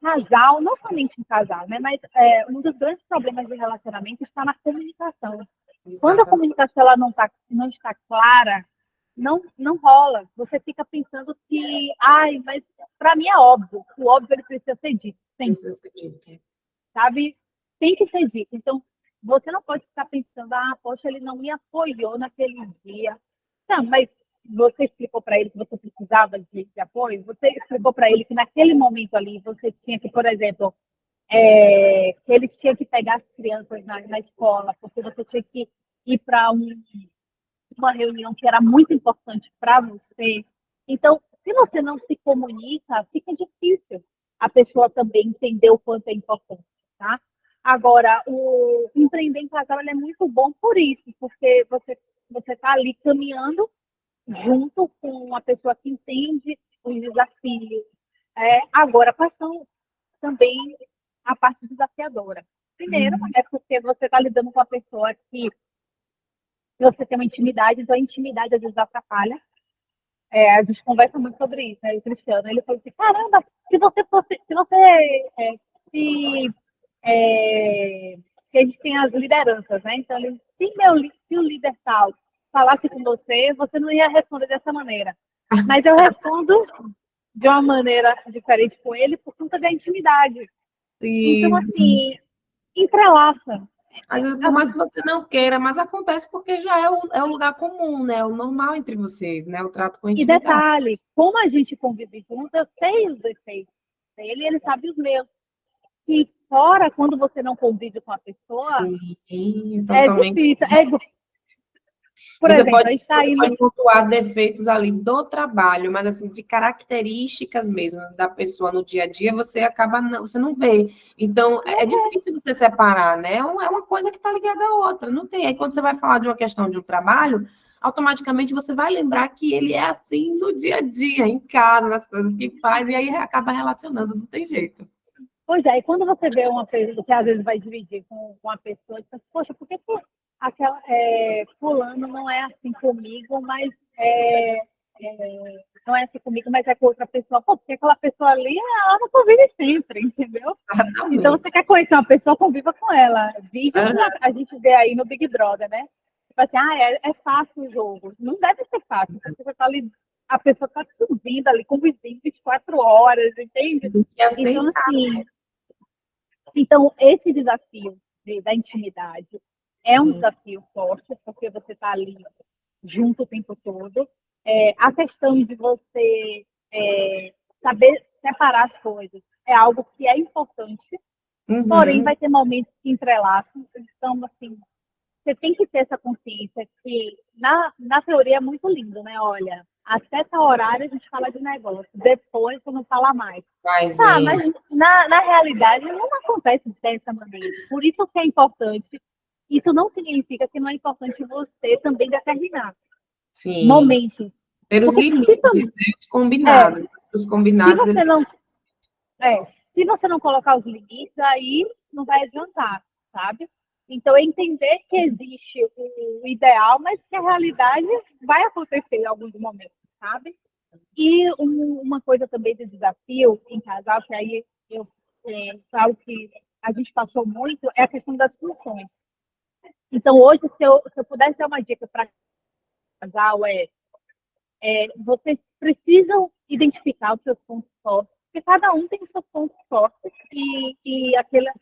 Casal, não somente um casal, né, mas um dos grandes problemas de relacionamento está na comunicação. Quando a exatamente. comunicação ela não está clara, não rola. Você fica pensando que, ai, mas para mim é óbvio. O óbvio ele precisa ser dito, sempre, Precisa ser dito. sabe? Tem que ser dito. Então, você não pode ficar pensando, poxa, ele não me apoiou naquele dia. Não, mas você explicou para ele que você precisava de apoio? Você explicou para ele que naquele momento ali você tinha que, por exemplo, que ele tinha que pegar as crianças na escola, porque você tinha que ir para uma reunião que era muito importante para você. Então, se você não se comunica, fica difícil a pessoa também entender o quanto é importante, tá? Agora, o empreender em casal ele é muito bom por isso, porque você está ali caminhando junto com uma pessoa que entende os desafios. Agora, quais são também a parte desafiadora? Primeiro, Uhum. é porque você está lidando com uma pessoa que você tem uma intimidade, então a intimidade às vezes atrapalha. A gente conversa muito sobre isso, né? O Cristiano, ele falou assim, caramba, se você se, é, que a gente tem as lideranças, né? Então, se o líder tal falasse com você, você não ia responder dessa maneira. Mas eu respondo de uma maneira diferente com ele por conta da intimidade. Então, Sim, sim. assim, entrelaça. Às vezes, por mais que você não queira, mas acontece porque já é o lugar comum, né? O normal entre vocês, né? O trato com E intimidade. detalhe, como a gente convive junto, eu sei os defeitos dele, ele sabe os meus. E fora, quando você não convive com a pessoa, Sim, é totalmente. difícil. Por Você exemplo, pode, a gente está você indo. pode pontuar defeitos ali do trabalho, mas assim, de características mesmo da pessoa no dia a dia, você não vê. Então, é difícil você separar, né? É uma coisa que está ligada à outra, não tem. Aí quando você vai falar de uma questão de um trabalho, automaticamente você vai lembrar que ele é assim no dia a dia, em casa, nas coisas que faz, e aí acaba relacionando, não tem jeito. Pois é, e quando você vê uma pessoa, você às vezes vai dividir com uma pessoa, você pensa, poxa, por que fulano não é assim comigo, mas não é assim comigo, mas é com outra pessoa? Pô, porque aquela pessoa ali, ela não convive sempre, entendeu? Então, você Exatamente. quer conhecer uma pessoa, conviva com ela. Vídeo que Aham, a gente vê aí no Big Brother, né? Tipo assim, é fácil o jogo. Não deve ser fácil, porque você tá ali, a pessoa está convivendo ali, convivendo 24 horas, entende? tem que Então, aceitar. assim, esse desafio da intimidade é um desafio forte, porque você está ali junto o tempo todo. A questão de você saber separar as coisas é algo que é importante, porém Uhum. vai ter momentos que entrelaçam. Então, assim, você tem que ter essa consciência que na teoria é muito lindo, né? Olha, até tal horário a gente fala de negócio, depois você não fala mais. Vai Tá, vendo. mas na realidade não acontece dessa maneira. Por isso que é importante. Isso não significa que não é importante você também determinar Sim. momentos. Ter os Porque limites, né? Os é, combinados. Os se combinados, você eles não se você não colocar os limites, aí não vai adiantar, sabe? Então, é entender que existe o ideal, mas que a realidade vai acontecer em alguns momentos, sabe? E uma coisa também de desafio em casal, que aí eu falo que a gente passou muito, é a questão das funções. Então, hoje, se eu pudesse dar uma dica para casal, vocês precisam identificar os seus pontos fortes, porque cada um tem os seus pontos fortes e aqueles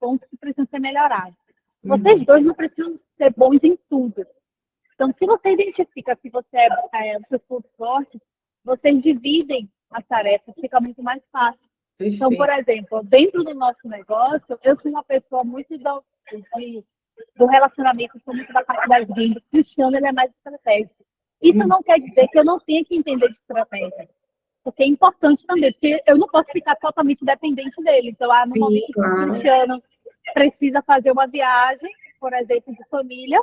pontos que precisam ser melhorados. Vocês uhum. dois não precisam ser bons em tudo. Então, se você identifica que você os seus pontos fortes, vocês dividem as tarefas, fica muito mais fácil. Então, por Perfeito. exemplo, dentro do nosso negócio, eu sou uma pessoa muito do relacionamento, sou muito da parte das vendas. Cristiano, ele é mais estratégico. Isso Uhum. não quer dizer que eu não tenha que entender de estratégia, porque é importante também, porque eu não posso ficar totalmente dependente dele. Então, no Sim, momento que o claro. Cristiano precisa fazer uma viagem, por exemplo, de família,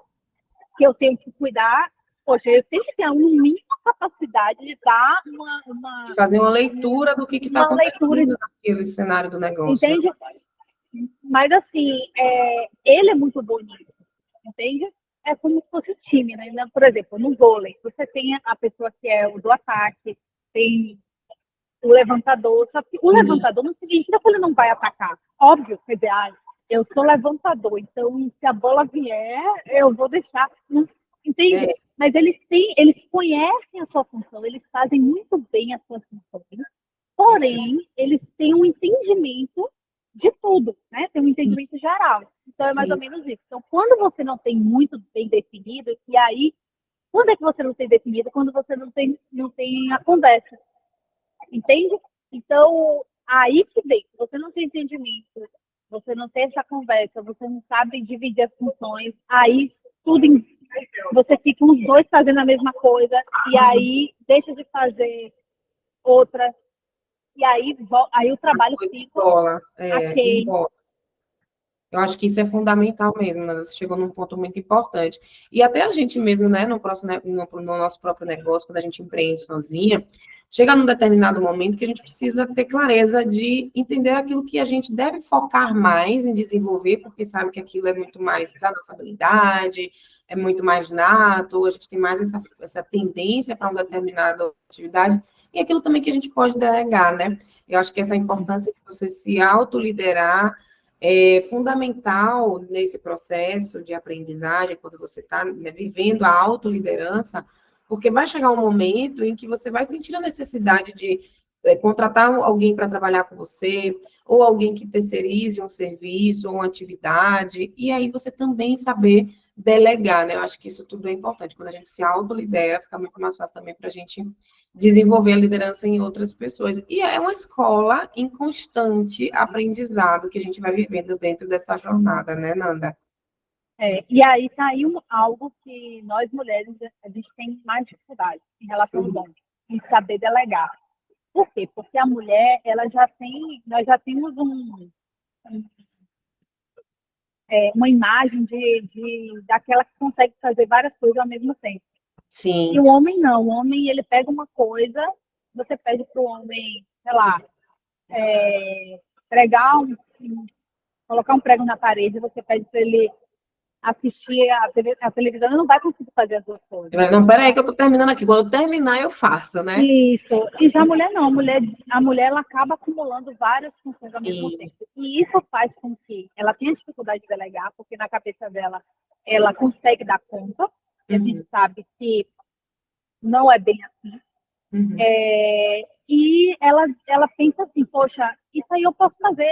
que eu tenho que cuidar, poxa, eu tenho que ter uma mínima capacidade de dar Fazer uma leitura do que está uma leitura, acontecendo naquele cenário do negócio, né? entende? Mas, assim, ele é muito bom nisso, entende? É como se fosse um time, né? Por exemplo, no vôlei, você tem a pessoa que é o do ataque, tem o levantador, só que o Sim, levantador não significa que ele não vai atacar. Óbvio, quer dizer, eu sou levantador, então se a bola vier, eu vou deixar. Entende? mas eles conhecem a sua função, eles fazem muito bem as suas funções, porém, eles têm um entendimento de tudo, né? Tem um entendimento geral. Então, é mais ou Sim. menos isso. Então, quando você não tem muito bem definido, e aí, quando é que você não tem definido? Quando você não tem a conversa, entende? Então, aí que vem. Se você não tem entendimento, você não tem essa conversa, você não sabe dividir as funções, aí tudo você fica os dois fazendo a mesma coisa, e aí deixa de fazer outra, e aí o trabalho Coisa fica bola, aquém. embola. Eu acho que isso é fundamental mesmo, né? Você chegou num ponto muito importante. E até a gente mesmo, né, no nosso próprio negócio, quando a gente empreende sozinha, chega num determinado momento que a gente precisa ter clareza de entender aquilo que a gente deve focar mais em desenvolver, porque sabe que aquilo é muito mais da nossa habilidade, é muito mais nato, a gente tem mais essa tendência para uma determinada atividade, e aquilo também que a gente pode delegar, né? Eu acho que essa importância de você se autoliderar é fundamental nesse processo de aprendizagem, quando você está, né, vivendo a autoliderança, porque vai chegar um momento em que você vai sentir a necessidade de contratar alguém para trabalhar com você, ou alguém que terceirize um serviço ou uma atividade, e aí você também saber delegar, né? Eu acho que isso tudo é importante. Quando a gente se autolidera, fica muito mais fácil também para a gente desenvolver a liderança em outras pessoas. E é uma escola em constante aprendizado que a gente vai vivendo dentro dessa jornada, né, Nanda? E aí tá aí algo que nós mulheres a gente tem mais dificuldade em relação aos Uhum. homens, em saber delegar. Por quê? Porque a mulher, nós já temos uma imagem daquela que consegue fazer várias coisas ao mesmo tempo. E Sim. o homem não, o homem ele pega uma coisa, você pede para o homem, sei lá, pregar colocar um prego na parede, você pede para ele assistir a televisão, ele não vai conseguir fazer as duas coisas. Não, peraí que eu estou terminando aqui. Quando eu terminar, eu faço, né? Isso. E já a mulher não, a mulher ela acaba acumulando várias funções ao mesmo E, tempo. E isso faz com que ela tenha dificuldade de delegar, porque na cabeça dela ela consegue dar conta, e a gente uhum, sabe que não é bem assim. uhum. E ela pensa assim, poxa, isso aí eu posso fazer,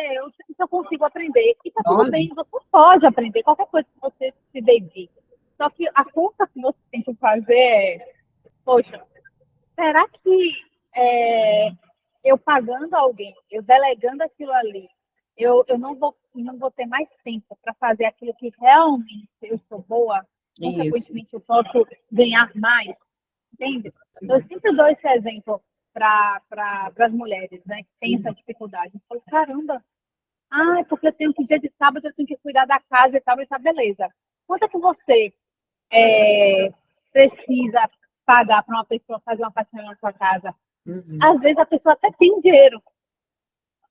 isso eu consigo aprender. E tá tudo Olha, bem, você pode aprender qualquer coisa que você se dedique. Só que a conta que você tem que fazer é, poxa, será que é, eu pagando alguém, eu delegando aquilo ali, eu não vou ter mais tempo para fazer aquilo que realmente eu sou boa, isso. consequentemente eu posso ganhar mais, entende? Eu sempre dou esse exemplo para as mulheres, né, que têm essa dificuldade. Eu falo, caramba, porque eu tenho que dia de sábado eu tenho que cuidar da casa e tal, e tá beleza. Quanto é que você precisa pagar para uma pessoa fazer uma faxina na sua casa? Uhum. Às vezes a pessoa até tem dinheiro,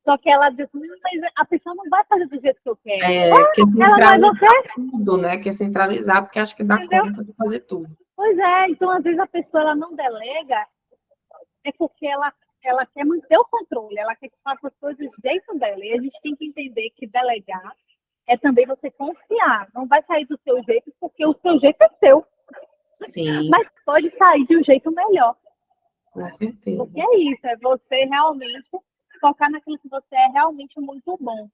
só que ela diz, mas a pessoa não vai fazer do jeito que eu quero. Quer Ela vai centralizar você, tudo, né? Quer centralizar, porque acha que dá entendeu? conta de fazer tudo. Pois é, então às vezes a pessoa ela não delega, é porque ela quer manter o controle, ela quer que faça as coisas do jeito dela. E a gente tem que entender que delegar é também você confiar. Não vai sair do seu jeito, porque o seu jeito é seu, Sim, mas pode sair de um jeito melhor. com Porque certeza. é isso, é você realmente focar naquilo que você é realmente muito bom.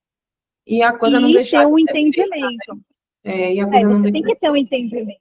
E a coisa não E deixar ter de um ser feita. entendimento. E a coisa não Você deixa tem que de ter ser. um entendimento.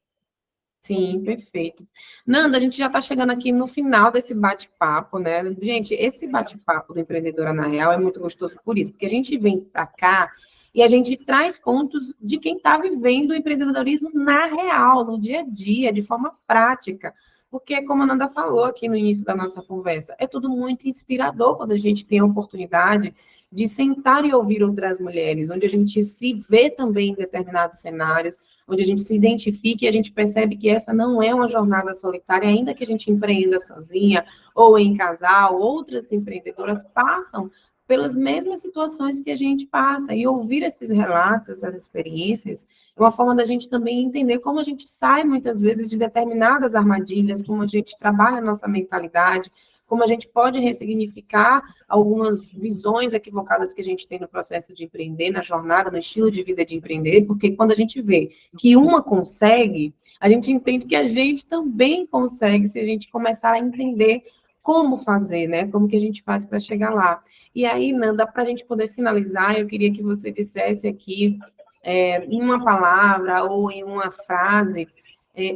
Sim, perfeito. Nanda, a gente já está chegando aqui no final desse bate-papo, né? Gente, esse bate-papo do Empreendedora na Real é muito gostoso por isso, porque a gente vem para cá e a gente traz pontos de quem está vivendo o empreendedorismo na real, no dia a dia, de forma prática. Porque, como a Nanda falou aqui no início da nossa conversa, é tudo muito inspirador quando a gente tem a oportunidade de sentar e ouvir outras mulheres, onde a gente se vê também em determinados cenários, onde a gente se identifica e a gente percebe que essa não é uma jornada solitária, ainda que a gente empreenda sozinha ou em casal, outras empreendedoras passam pelas mesmas situações que a gente passa, e ouvir esses relatos, essas experiências, é uma forma da gente também entender como a gente sai, muitas vezes, de determinadas armadilhas, como a gente trabalha a nossa mentalidade, como a gente pode ressignificar algumas visões equivocadas que a gente tem no processo de empreender, na jornada, no estilo de vida de empreender, porque quando a gente vê que uma consegue, a gente entende que a gente também consegue, se a gente começar a entender como fazer, né? Como que a gente faz para chegar lá. E aí, Nanda, para a gente poder finalizar, eu queria que você dissesse aqui, em uma palavra ou em uma frase,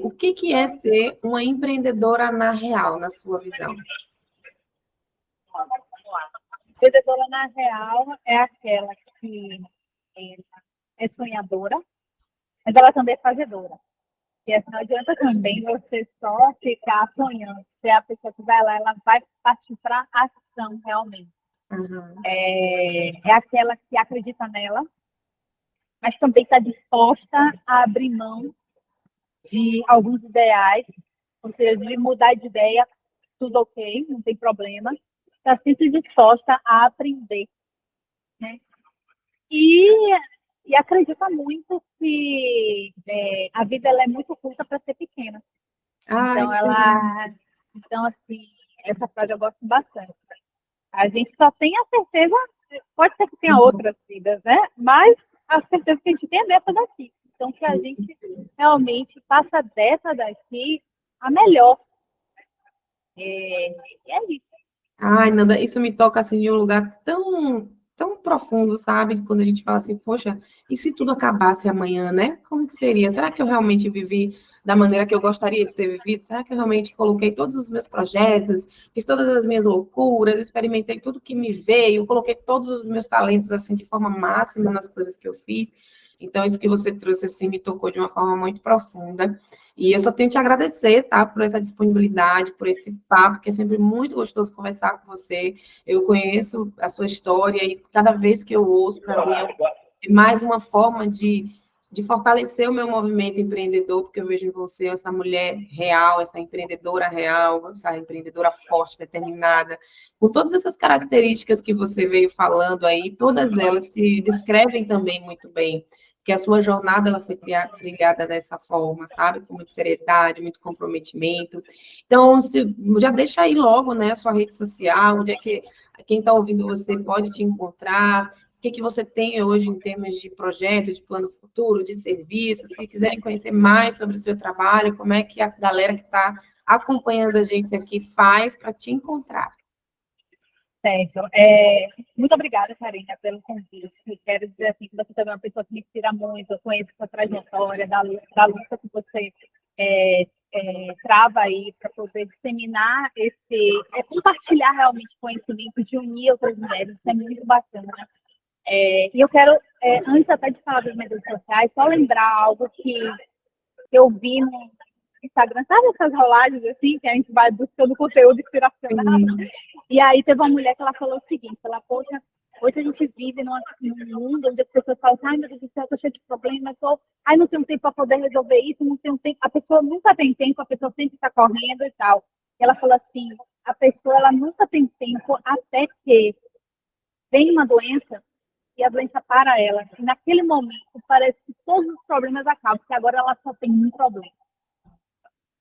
o que que é ser uma empreendedora na real, na sua visão? Empreendedora na real é aquela que é sonhadora, mas ela também é fazedora. E assim, não adianta também você só ficar sonhando. Se a pessoa que vai lá, ela vai partir para ação realmente. Uhum. É aquela que acredita nela, mas também está disposta a abrir mão de alguns ideais, ou seja, de mudar de ideia, tudo ok, não tem problema. Está sempre disposta a aprender, né? E, e acredita muito que a vida ela é muito curta para ser pequena. Ai, Então, assim, essa frase eu gosto bastante. A gente só tem a certeza, pode ser que tenha outras vidas, né? Mas a certeza que a gente tem é dessa daqui. Então, que a gente realmente faça dessa daqui a melhor. E é isso. ai, Nanda, isso me toca assim de um lugar tão profundo, sabe? Quando a gente fala assim, poxa, e se tudo acabasse amanhã, né? Como que seria? Será que eu realmente vivi da maneira que eu gostaria de ter vivido? Será que eu realmente coloquei todos os meus projetos, fiz todas as minhas loucuras, experimentei tudo que me veio, coloquei todos os meus talentos assim de forma máxima nas coisas que eu fiz? Então, isso que você trouxe assim me tocou de uma forma muito profunda. E eu só tenho que te agradecer, tá, por essa disponibilidade, por esse papo, que é sempre muito gostoso conversar com você. Eu conheço a sua história e cada vez que eu ouço, para mim, é mais uma forma de fortalecer o meu movimento empreendedor, porque eu vejo em você essa mulher real, essa empreendedora real, essa empreendedora forte, determinada, com todas essas características que você veio falando aí, todas elas te descrevem também muito bem que a sua jornada ela foi trilhada dessa forma, sabe? Com muita seriedade, muito comprometimento. Então, já deixa aí logo, né, a sua rede social, onde é que quem está ouvindo você pode te encontrar, o que, que você tem hoje em termos de projeto, de plano futuro, de serviço, se quiserem conhecer mais sobre o seu trabalho, como é que a galera que está acompanhando a gente aqui faz para te encontrar. Certo. Muito obrigada, Karina, pelo convite. Quero dizer assim, que você também é uma pessoa que me inspira muito. Eu conheço sua trajetória, da luta que você trava aí para poder disseminar compartilhar realmente conhecimento, de unir outras mulheres. Isso é muito bacana. E eu quero, antes até de falar das mídias sociais, só lembrar algo que eu vi no Instagram, sabe essas rolagens assim, que a gente vai buscando conteúdo inspiracional? E aí teve uma mulher que ela falou o seguinte, ela, poxa, hoje a gente vive num mundo onde as pessoas falam, ai meu Deus do céu, tô cheia de problemas, ai não tenho tempo para poder resolver isso, não tenho tempo, a pessoa nunca tem tempo, a pessoa sempre está correndo e tal. E ela falou assim, a pessoa ela nunca tem tempo até que vem uma doença e a doença para ela. E naquele momento parece que todos os problemas acabam, porque agora ela só tem um problema.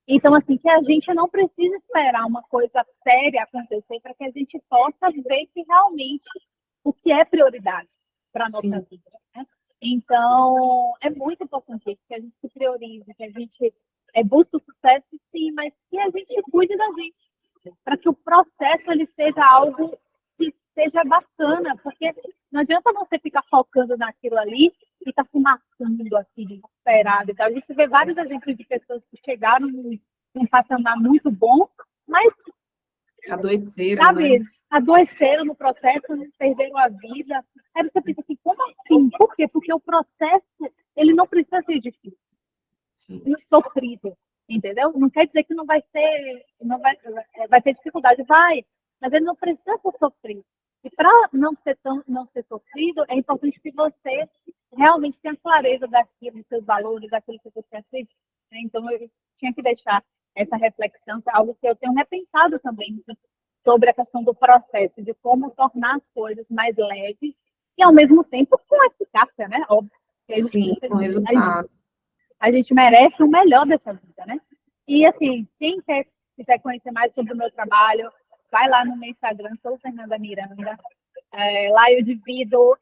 Então, assim, que a gente não precisa esperar uma coisa séria acontecer para que a gente possa ver que realmente o que é prioridade para a nossa vida. Né? Então, é muito importante isso, que a gente se priorize, que a gente busque o sucesso, sim, mas que a gente cuide da gente, para que o processo ele seja algo que seja bacana, porque não adianta você ficar focando naquilo ali e estar se matando assim, desesperado e tal. A gente vê vários exemplos de pessoas que chegaram num patamar muito bom, mas Adoeceram, sabe, né? adoeceram no processo, perderam a vida. Aí você pensa assim, como assim? Por quê? Porque o processo ele não precisa ser difícil, sofrido, entendeu? Não quer dizer que não vai ser, vai ter dificuldade, vai, mas ele não precisa ser sofrido. E para não ser sofrido, é importante que você realmente tenha clareza daquilo, dos seus valores, daquilo que você acredita. Né? Então, eu tinha que deixar essa reflexão, que é algo que eu tenho repensado também sobre a questão do processo, de como tornar as coisas mais leves e, ao mesmo tempo, com eficácia, né? Óbvio. Sim, com resultado. A gente merece o melhor dessa vida, né? E, assim, quiser conhecer mais sobre o meu trabalho, vai lá no meu Instagram, sou Fernanda Miranda. Lá eu divido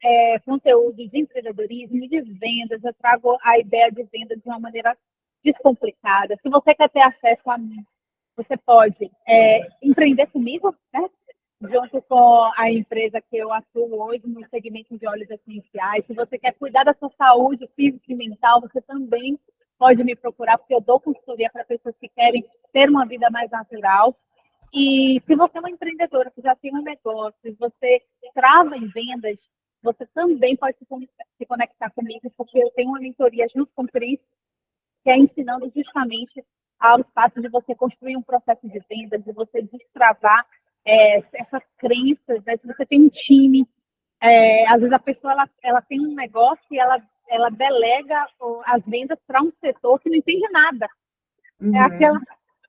conteúdos de empreendedorismo, de vendas, eu trago a ideia de vendas de uma maneira descomplicada. Se você quer ter acesso a mim, você pode empreender comigo, né? Junto com a empresa que eu atuo hoje no segmento de óleos essenciais. Se você quer cuidar da sua saúde física e mental, você também pode me procurar, porque eu dou consultoria para pessoas que querem ter uma vida mais natural. E se você é uma empreendedora que já tem um negócio, se você trava em vendas, você também pode se conectar comigo, porque eu tenho uma mentoria junto com o Cris, que é ensinando justamente aos passos de você construir um processo de vendas, de você destravar essas crenças, né? Se você tem um time, às vezes a pessoa ela tem um negócio e ela delega as vendas para um setor que não entende nada. Uhum.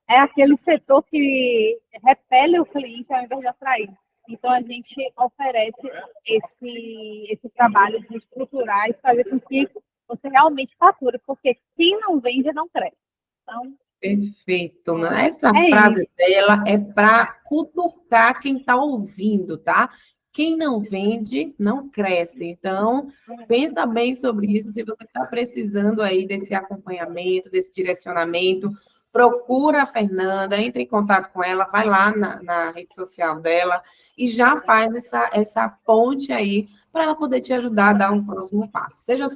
É aquele setor que repele o cliente ao invés de atrair. Então, a gente oferece esse trabalho de estruturar e fazer com que você realmente fature, porque quem não vende não cresce. Então, Perfeito, né? Essa é frase isso. dela é para cutucar quem está ouvindo, tá? Quem não vende, não cresce. Então, pensa bem sobre isso. Se você está precisando aí desse acompanhamento, desse direcionamento, procura a Fernanda, entre em contato com ela, vai lá na rede social dela e já faz essa ponte aí para ela poder te ajudar a dar um próximo passo. Seja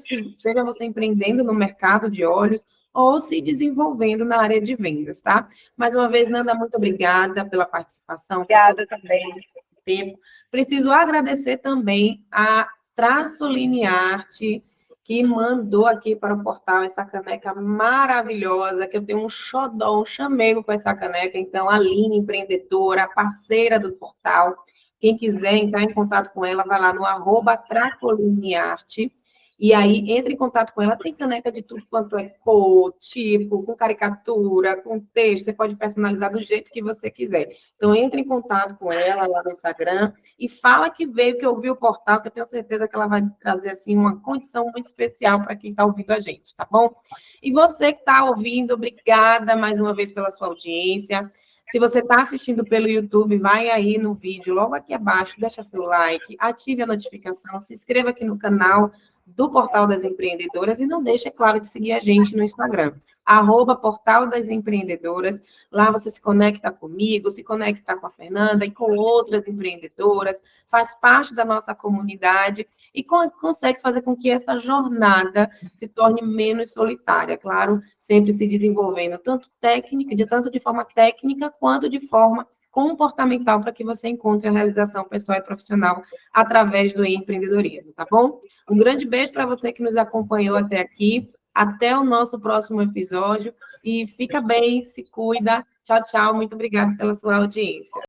você empreendendo no mercado de óleos, ou se desenvolvendo na área de vendas, tá? Mais uma vez, Nanda, muito obrigada pela participação, por todo Obrigada também. esse tempo. Preciso agradecer também a Traçoline Arte, que mandou aqui para o portal essa caneca maravilhosa, que eu tenho um xodó, um chamego com essa caneca. Então, a Aline, empreendedora, parceira do portal, quem quiser entrar em contato com ela, vai lá no @tracolinearte. E aí, entre em contato com ela, tem caneca de tudo quanto é cor, tipo, com caricatura, com texto, você pode personalizar do jeito que você quiser. Então, entre em contato com ela lá no Instagram e fala que veio, que ouviu o portal, que eu tenho certeza que ela vai trazer, assim, uma condição muito especial para quem está ouvindo a gente, tá bom? E você que está ouvindo, obrigada mais uma vez pela sua audiência. Se você está assistindo pelo YouTube, vai aí no vídeo, logo aqui abaixo, deixa seu like, ative a notificação, se inscreva aqui no canal do Portal das Empreendedoras e não deixe, é claro, de seguir a gente no Instagram, @Portal das Empreendedoras. Lá você se conecta comigo, se conecta com a Fernanda e com outras empreendedoras, faz parte da nossa comunidade e consegue fazer com que essa jornada se torne menos solitária, claro, sempre se desenvolvendo tanto de forma técnica quanto de forma comportamental para que você encontre a realização pessoal e profissional através do empreendedorismo, tá bom? Um grande beijo para você que nos acompanhou até aqui. Até o nosso próximo episódio. E fica bem, se cuida. Tchau, tchau. Muito obrigada pela sua audiência.